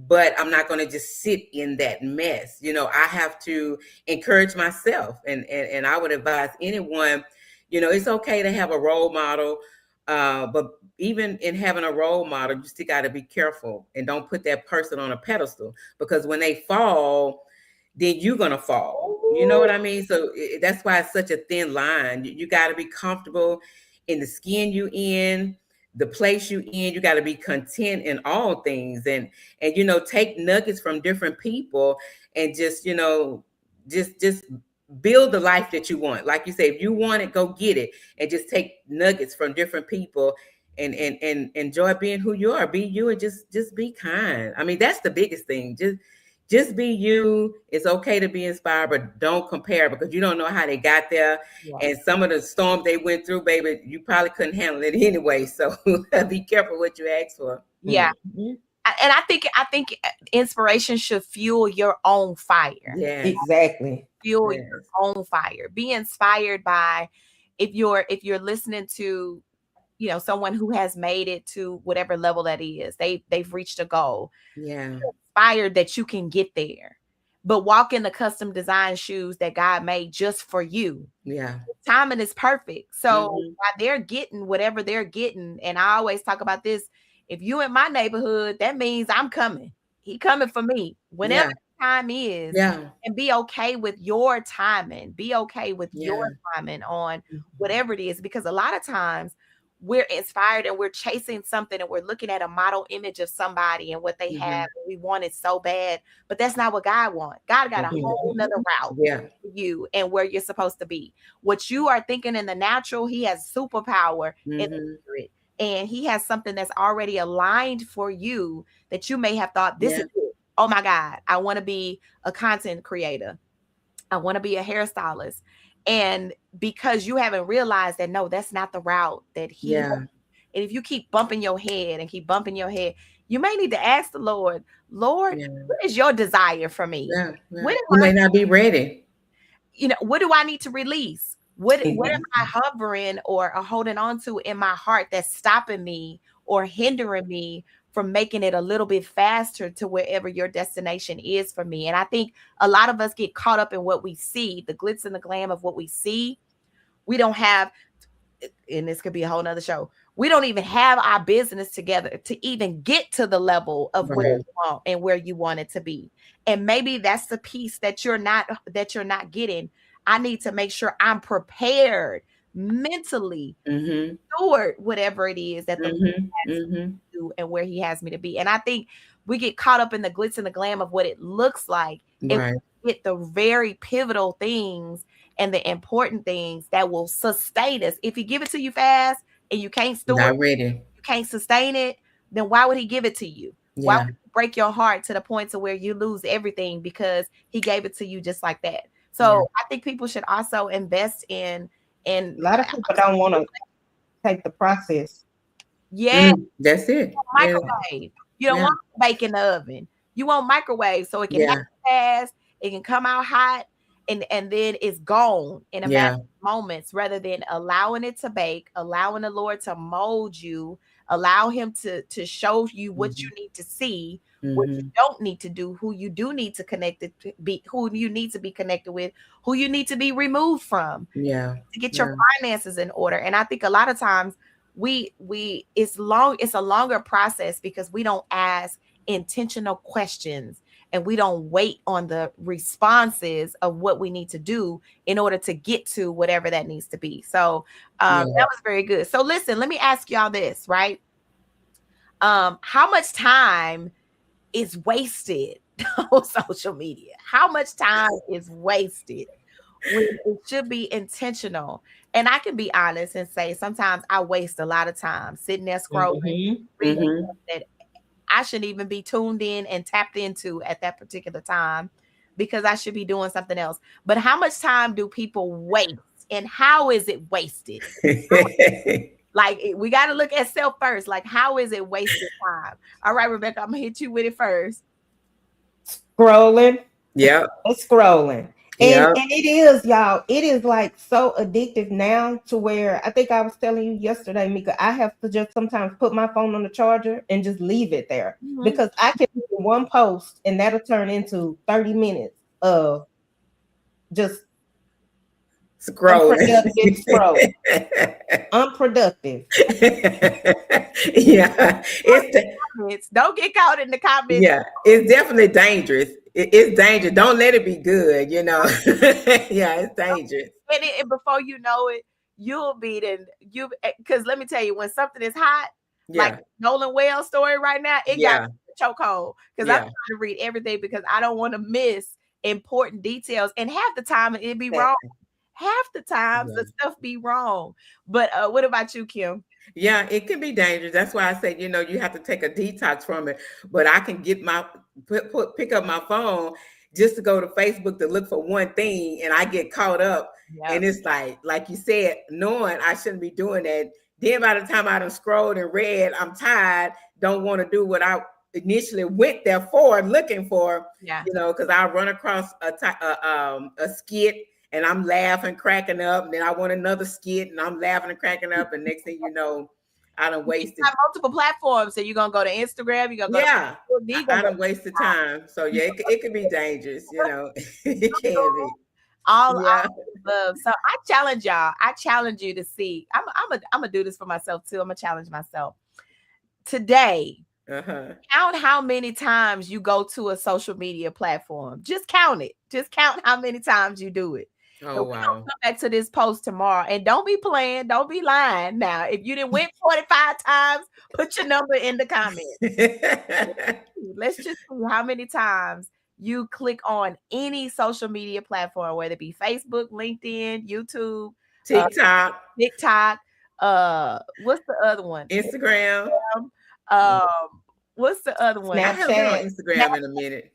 But I'm not going to just sit in that mess. You know, I have to encourage myself. And I would advise anyone, you know, it's okay to have a role model. But even in having a role model, you still got to be careful and don't put that person on a pedestal, because when they fall, then you're going to fall. You know what I mean? So that's why it's such a thin line. You got to be comfortable in the skin you in, the place you in. You got to be content in all things, and you know, take nuggets from different people, and just, you know, just build the life that you want. Like you say, if you want it, go get it, and just take nuggets from different people, and enjoy being who you are. Be you, and just be kind. I mean, that's the biggest thing. Just be you. It's okay to be inspired, but don't compare, because you don't know how they got there. Yeah. And some of the storms they went through, baby, you probably couldn't handle it anyway. So be careful what you ask for. Yeah. And I think inspiration should fuel your own fire. Yeah. Exactly. Fuel Yes. your own fire. Be inspired by, if you're listening to, you know, someone who has made it to whatever level that is, they've reached a goal. Yeah. Inspired that you can get there, but walk in the custom design shoes that God made just for you. Yeah. Timing is perfect. So Mhm. while they're getting whatever they're getting, and I always talk about this, if you in my neighborhood, that means I'm coming. He coming for me whenever Yeah. the time is. Yeah. And be okay with your timing. Be okay with your Yeah. timing on Mhm. whatever it is, because a lot of times we're inspired and we're chasing something and we're looking at a model image of somebody and what they Mhm. have. And we want it so bad, but that's not what God wants. God got a Mhm. whole nother route Yeah. for you and where you're supposed to be. What you are thinking in the natural, he has superpower in the Mhm. spirit. And he has something that's already aligned for you that you may have thought, this Yeah. is it. Oh my God, I want to be a content creator. I want to be a hairstylist. And because you haven't realized that, no, that's not the route that he Yeah. wants. And if you keep bumping your head and keep bumping your head, you may need to ask the Lord, Lord, Yeah. what is your desire for me? Yeah. Yeah. What You am may not be ready. what do I need to release? What am Mhm. I hovering or holding on to in my heart that's stopping me or hindering me from making it a little bit faster to wherever your destination is for me? And I think a lot of us get caught up in what we see, the glitz and the glam of what we see. We don't have, and this could be a whole nother show, we don't even have our business together to even get to the level of where Right. you want and where you want it to be. And maybe that's the piece that you're not getting. I need to make sure I'm prepared mentally Mhm. toward whatever it is that the Lord Mhm. has me Mhm. to do and where he has me to be. And I think we get caught up in the glitz and the glam of what it looks like, and Right. we get the very pivotal things and the important things that will sustain us. If he give it to you fast and you can't store Not it, ready. you can't sustain it, then why would he give it to you? Why Yeah. would he break your heart to the point to where you lose everything because he gave it to you just like that? So I think people should also invest in A lot of people don't want to take the process. yeah, That's it. Yeah. microwave. You don't Yeah. want to bake in the oven. You want microwave so it can Yeah. happen fast, it can come out hot, and then it's gone in a matter Yeah. of moments, rather than allowing it to bake, allowing the Lord to mold you, allow him to show you what you need to see, what you Mhm. don't need to do, who you do need to connect it to be, who you need to be connected with, who you need to be removed from Yeah. to get Yeah. your finances in order. And I think a lot of times it's a longer process because we don't ask intentional questions and we don't wait on the responses of what we need to do in order to get to whatever that needs to be. So Yeah. that was very good. So listen, let me ask y'all this, right? How much time is wasted on social media? How much time is wasted when it should be intentional? And I can be honest and say sometimes I waste a lot of time sitting there scrolling, reading Mhm. stuff that I shouldn't even be tuned in and tapped into at that particular time because I should be doing something else. But how much time do people waste and how is it wasted? Like we got to look at self first. Like, how is it wasted time? All right, Rebecca, I'm gonna hit you with it first. Scrolling. Yeah. It's scrolling. Yeah. And it is, y'all, it is like so addictive now to where I think I was telling you yesterday, Mika, I have to just sometimes put my phone on the charger and just leave it there because I can do one post and that'll turn into 30 minutes of just Scrolling. unproductive scroll. Unproductive. Yeah. Don't get caught in the comments. Yeah, it's definitely dangerous. It's dangerous. Don't let it be good, you know. Yeah, it's dangerous. And before you know it, you'll be because let me tell you, when something is hot, like Nolan Wells story right now, it got a chokehold because I'm trying to read everything because I don't want to miss important details. And half the time it be wrong. Half the times the stuff be wrong. But what about you, Kim? Yeah, it can be dangerous. That's why I say, you know, you have to take a detox from it. But I can get pick up my phone just to go to Facebook to look for one thing, and I get caught up. And it's like you said, knowing I shouldn't be doing that. Then by the time I done scrolled and read, I'm tired, don't want to do what I initially went there for looking for, Yeah. you know, because I run across a skit and I'm laughing, cracking up, and then I want another skit and I'm laughing and cracking up, and next thing you know, I done wasted. You have multiple platforms, so you're gonna go to Instagram. You're gonna go Yeah, to I done wasted time. So yeah, it could be dangerous, you know. It can be. all Yeah. love. So I challenge y'all. I challenge you to see. I'm gonna do this for myself too. I'm gonna challenge myself today. Count how many times you go to a social media platform. Just count it. Just count how many times you do it. Oh, We're gonna wow. come back to this post tomorrow, and don't be playing. Don't be lying. Now, if you didn't win 45 times, put your number in the comments. Let's just see how many times you click on any social media platform, whether it be Facebook, LinkedIn, YouTube, TikTok. What's the other one? Instagram. What's the other one? I haven't been on Instagram in a minute.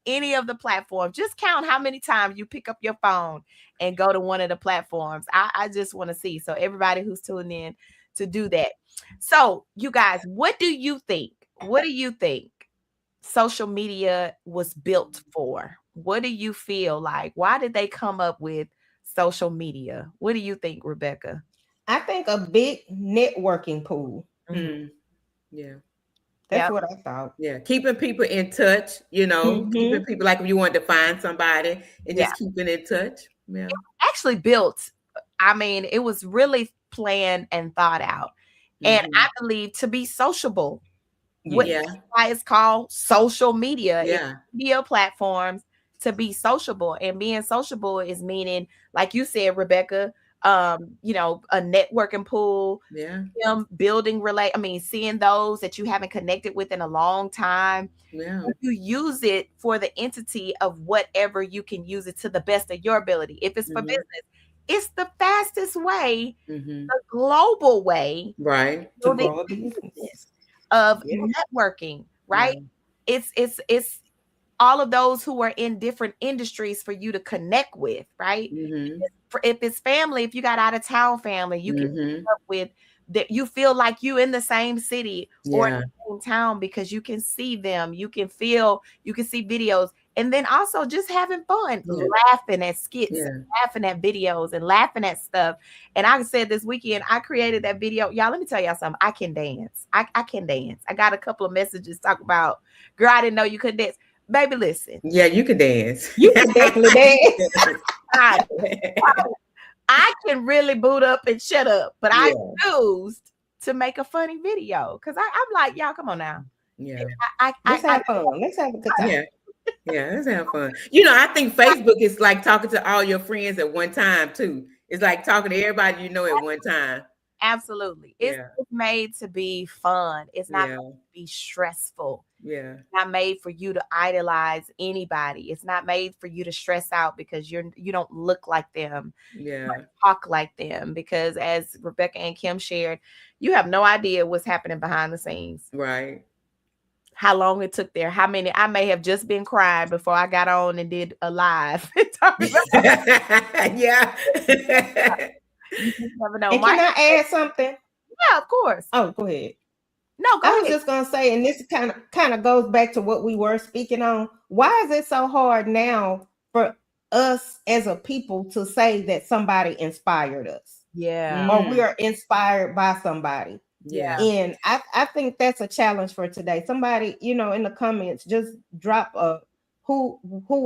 Any of the platforms. Just count how many times you pick up your phone and go to one of the platforms. I just want to see. So everybody who's tuning in to do that. So you guys, what do you think? What do you think social media was built for? What do you feel like? Why did they come up with social media? What do you think, Rebecca? I think a big networking pool. Mm. Yeah. That's what I thought. Yeah, keeping people in touch, you know, keeping people, like if you wanted to find somebody and just keeping in touch. Yeah. Actually built, I mean, it was really planned and thought out. And I believe to be sociable. That's why it's called social media. Yeah. It's media platforms to be sociable. And being sociable is meaning, like you said, Rebecca, you know, a networking pool, building seeing those that you haven't connected with in a long time. Yeah. You use it for the entity of whatever you can use it to the best of your ability. If it's for business, it's the fastest way, the global way, right, to grow a business of networking, right? It's all of those who are in different industries for you to connect with, right? If it's family, if you got out of town family, you can connect up with that. You feel like you in the same city or in the same town because you can see them, you can see videos, and then also just having fun, laughing at skits, and laughing at videos, and laughing at stuff. And I said this weekend, I created that video. Y'all, let me tell y'all something. I can dance. I can dance. I got a couple of messages talk about, girl, I didn't know you could dance. Baby, listen. Yeah, you can dance. You can definitely dance. I can really boot up and shut up, but I choose to make a funny video because I'm like, y'all, come on now. Yeah. Let's have fun. Let's have a good time. Yeah, let's have fun. You know, I think Facebook is like talking to all your friends at one time too. It's like talking to everybody you know at one time. Absolutely. It's made to be fun. It's not made to be stressful. Yeah. It's not made for you to idolize anybody. It's not made for you to stress out because you don't look like them. Yeah. You talk like them, because as Rebecca and Kim shared, you have no idea what's happening behind the scenes. Right. How long it took there. How many, I may have just been crying before I got on and did a live. Yeah. You never know. And can I add something? Yeah, of course. Oh, go ahead. No, go I ahead. was just gonna say, and this kind of goes back to what we were speaking on. Why is it so hard now for us as a people to say that somebody inspired us? Yeah. Or we are inspired by somebody. Yeah. And I think that's a challenge for today. Somebody, you know, in the comments, just drop who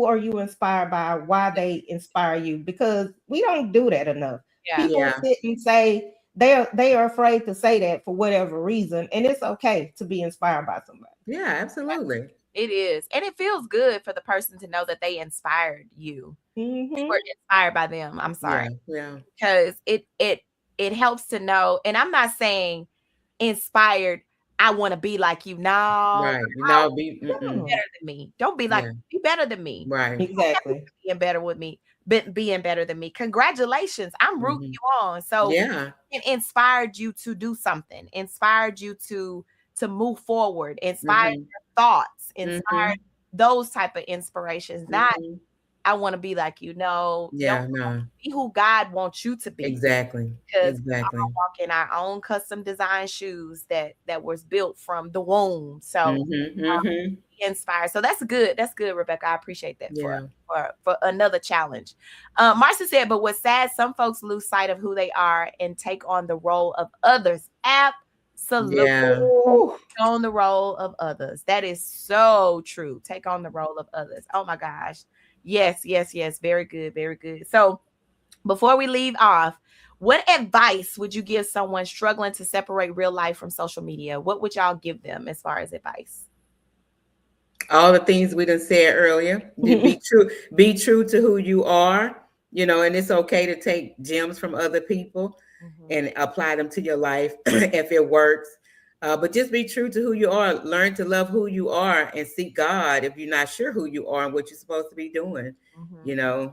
are you inspired by, why they inspire you, because we don't do that enough. People sit and say they are afraid to say that for whatever reason, and it's okay to be inspired by somebody. Yeah, absolutely. It is, and it feels good for the person to know that they inspired you. You were inspired by them. I'm sorry, because it helps to know. And I'm not saying inspired, I want to be like you. No, right? No, be better than me. Don't be like be better than me. Right? Exactly. Being better with me. Being better than me. Congratulations. I'm rooting you on. So it inspired you to do something, inspired you to move forward, inspired your thoughts, inspired those type of inspirations. Not I want to be like you. No, Yeah, don't no. be who God wants you to be. Exactly. Because Exactly. we all walk in our own custom design shoes that was built from the womb. So Mm-hmm. be inspired. So that's good. That's good, Rebecca. I appreciate that Yeah. for another challenge. Marcia said, but what's sad, some folks lose sight of who they are and take on the role of others. Absolutely. Yeah. Take on the role of others. That is so true. Take on the role of others. Oh my gosh. Yes, yes, yes. Very good. Very good. So before we leave off, what advice would you give someone struggling to separate real life from social media? What would y'all give them as far as advice? All the things we done said earlier. Be true to who you are, and it's okay to take gems from other people and apply them to your life if it works. But just be true to who you are. Learn to love who you are and seek God if you're not sure who you are and what you're supposed to be doing. Yeah.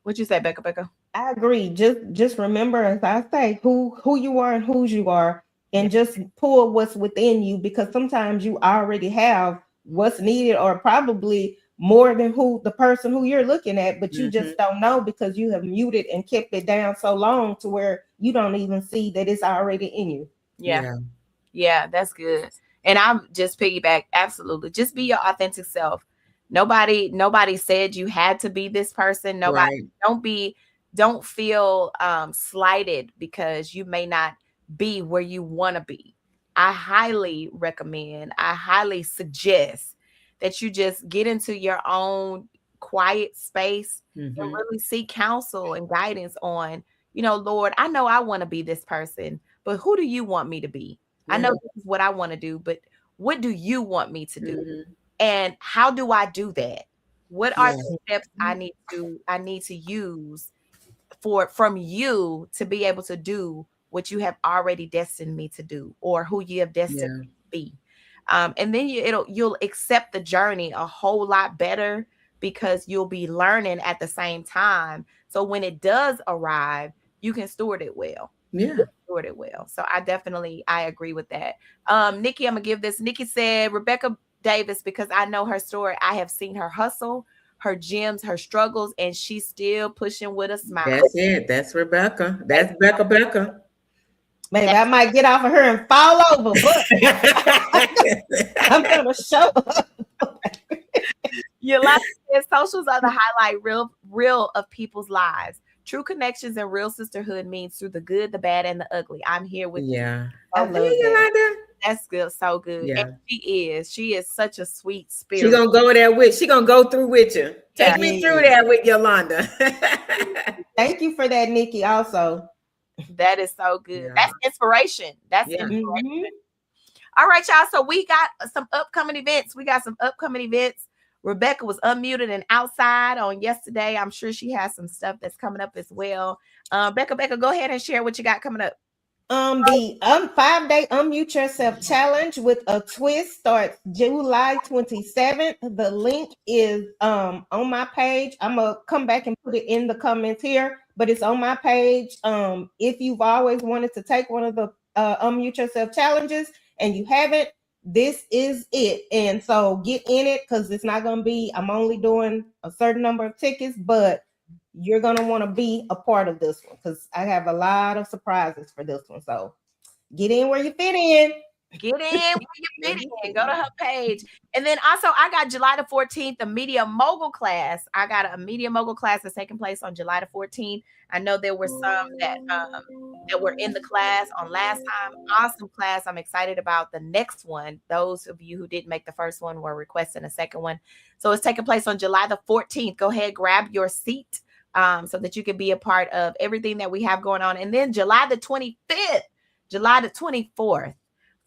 What'd you say, Becca? I agree. Just remember, as I say, who you are and whose you are, and just pull what's within you, because sometimes you already have what's needed, or probably more than who the person who you're looking at, but you just don't know because you have muted and kept it down so long to where you don't even see that it's already in you. Yeah, that's good. And I'm just piggyback. Absolutely. Just be your authentic self. Nobody said you had to be this person. Nobody, don't feel slighted because you may not be where you want to be. I highly recommend, I highly suggest that you just get into your own quiet space and really seek counsel and guidance on, Lord, I know I want to be this person, but who do you want me to be? I know this is what I want to do, but what do you want me to do? And how do I do that? What are the steps I need to use from you to be able to do what you have already destined me to do, or who you have destined me to be? And then you'll accept the journey a whole lot better because you'll be learning at the same time. So when it does arrive, you can steward it well. Steward it well. So I agree with that. Nikki, I'm gonna give this. Nikki said, Rebecca Davis, because I know her story. I have seen her hustle, her gems, her struggles, and she's still pushing with a smile. That's it. That's Rebecca. That's Becca. Maybe I might get off of her and fall over, but I'm gonna show up. Yolanda says, socials are the highlight real of people's lives. True connections and real sisterhood means through the good, the bad, and the ugly. I'm here with you. I love that. That's good. So good. Yeah. And she is such a sweet spirit. She gonna go there she gonna go through with you. Take me through that with Yolanda. Thank you for that, Nikki. Also, that is so good. That's inspiration. That's inspiration. All right, y'all. So we got some upcoming events. Rebecca was unmuted and outside on yesterday. I'm sure she has some stuff that's coming up as well. Becca, go ahead and share what you got coming up. The 5-day Unmute Yourself Challenge with a Twist starts July 27th. The link is on my page. I'm gonna come back and put it in the comments here, but it's on my page. If you've always wanted to take one of the Unmute Yourself challenges and you haven't, this is it. And so get in it, because it's not gonna be, I'm only doing a certain number of tickets, but you're going to want to be a part of this one, because I have a lot of surprises for this one. So get in where you fit in. Get in where you fit in. Go to her page. And then also, I got July the 14th, a Media Mogul class. I got a Media Mogul class that's taking place on July the 14th. I know there were some that were in the class on last time. Awesome class. I'm excited about the next one. Those of you who didn't make the first one were requesting a second one. So it's taking place on July the 14th. Go ahead, grab your seat so that you can be a part of everything that we have going on. And then July the 25th, July the 24th,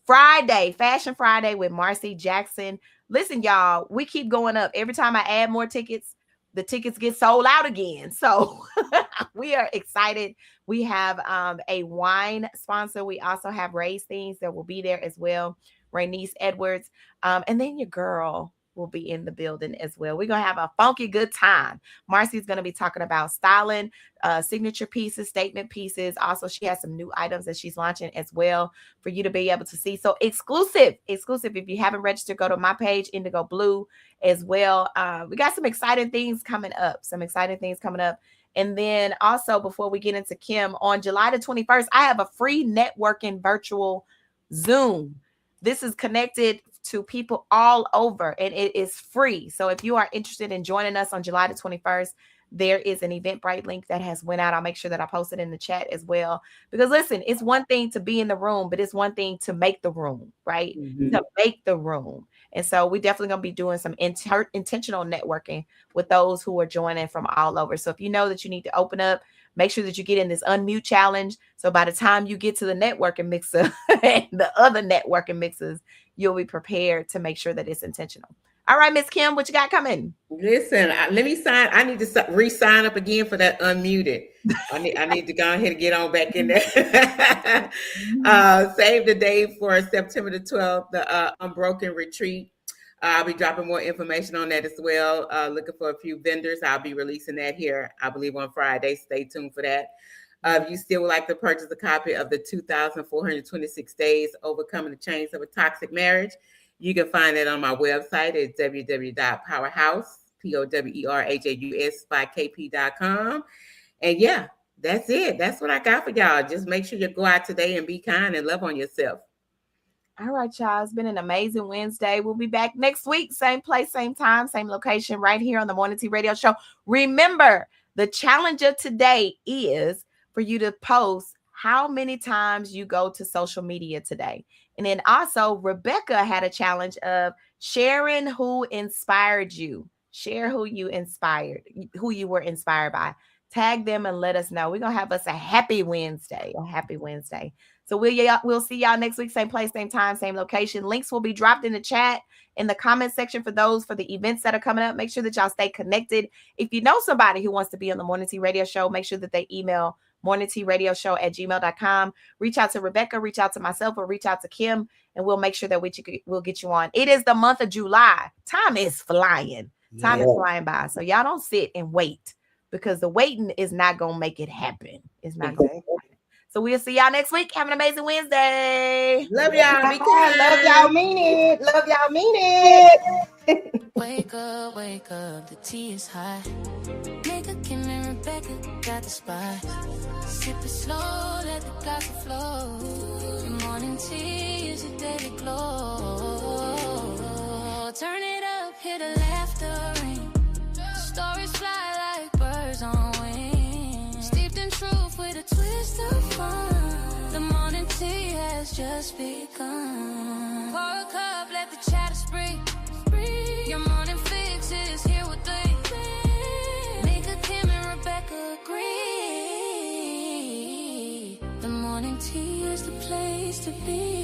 Friday, Fashion Friday with Marcy Jackson. Listen, y'all, we keep going up. Every time I add more tickets, the tickets get sold out again. So we are excited. We have a wine sponsor. We also have Ray's Things that will be there as well. Raynice Edwards. And then your girl, will be in the building as well. We're going to have a funky good time. Marcy's going to be talking about styling, signature pieces, statement pieces. Also, she has some new items that she's launching as well for you to be able to see. So exclusive. If you haven't registered, go to my page, Indigo Blue, as well. We got some exciting things coming up. And then also, before we get into Kim, on July the 21st, I have a free networking virtual Zoom. This is connected to people all over, and it is free. So if you are interested in joining us on July the 21st, there is an Eventbrite link that has went out. I'll make sure that I post it in the chat as well. Because listen, it's one thing to be in the room, but it's one thing to make the room, right? To make the room. And so we're definitely going to be doing some intentional networking with those who are joining from all over. So if you know that you need to open up, make sure that you get in this unmute challenge. So by the time you get to the networking mixer and the other networking mixers, you'll be prepared to make sure that it's intentional. All right, Miss Kim, what you got coming? Listen, let me sign. I need to re-sign up again for that unmuted. I need to go ahead and get on back in there. Save the day for September the 12th, the Unbroken Retreat. I'll be dropping more information on that as well. Looking for a few vendors. I'll be releasing that here, I believe, on Friday. Stay tuned for that. If you still would like to purchase a copy of the 2,426 Days Overcoming the Chains of a Toxic Marriage, you can find it on my website at www.powerhouse.com. And yeah, that's it. That's what I got for y'all. Just make sure you go out today and be kind and love on yourself. All right, y'all. It's been an amazing Wednesday. We'll be back next week. Same place, same time, same location, right here on the Morning Tea Radio Show. Remember, the challenge of today is for you to post how many times you go to social media today. And then also, Rebecca had a challenge of sharing who inspired you. Share who you were inspired by. Tag them and let us know. We're going to have us a happy Wednesday. So we'll see y'all next week. Same place, same time, same location. Links will be dropped in the chat, in the comment section for the events that are coming up. Make sure that y'all stay connected. If you know somebody who wants to be on the Morning Tea Radio Show, make sure that they email morningtearadioshow@gmail.com. Reach out to Rebecca, reach out to myself, or reach out to Kim, and we'll make sure that we'll get you on. It is the month of July. Time is flying. Time is flying by. So y'all don't sit and wait, because the waiting is not going to make it happen. It's not going to happen. So we'll see y'all next week. Have an amazing Wednesday. Love y'all. Be kind. Love y'all. Mean it. Love y'all. Mean it. Wake up, the tea is hot. Nigga, Kim and Rebecca got the spot. Sip it slow, let the glass flow. Your morning tea is your daily glow. Turn it up, hear the laughter ring. Stories fly like birds on wings. Steeped in truth with a twist of fun. The morning tea has just begun. Pour a cup, let the chatter spring. Your morning fix is here with three. Mika, Kim, and Rebecca agree. The morning tea is the place to be.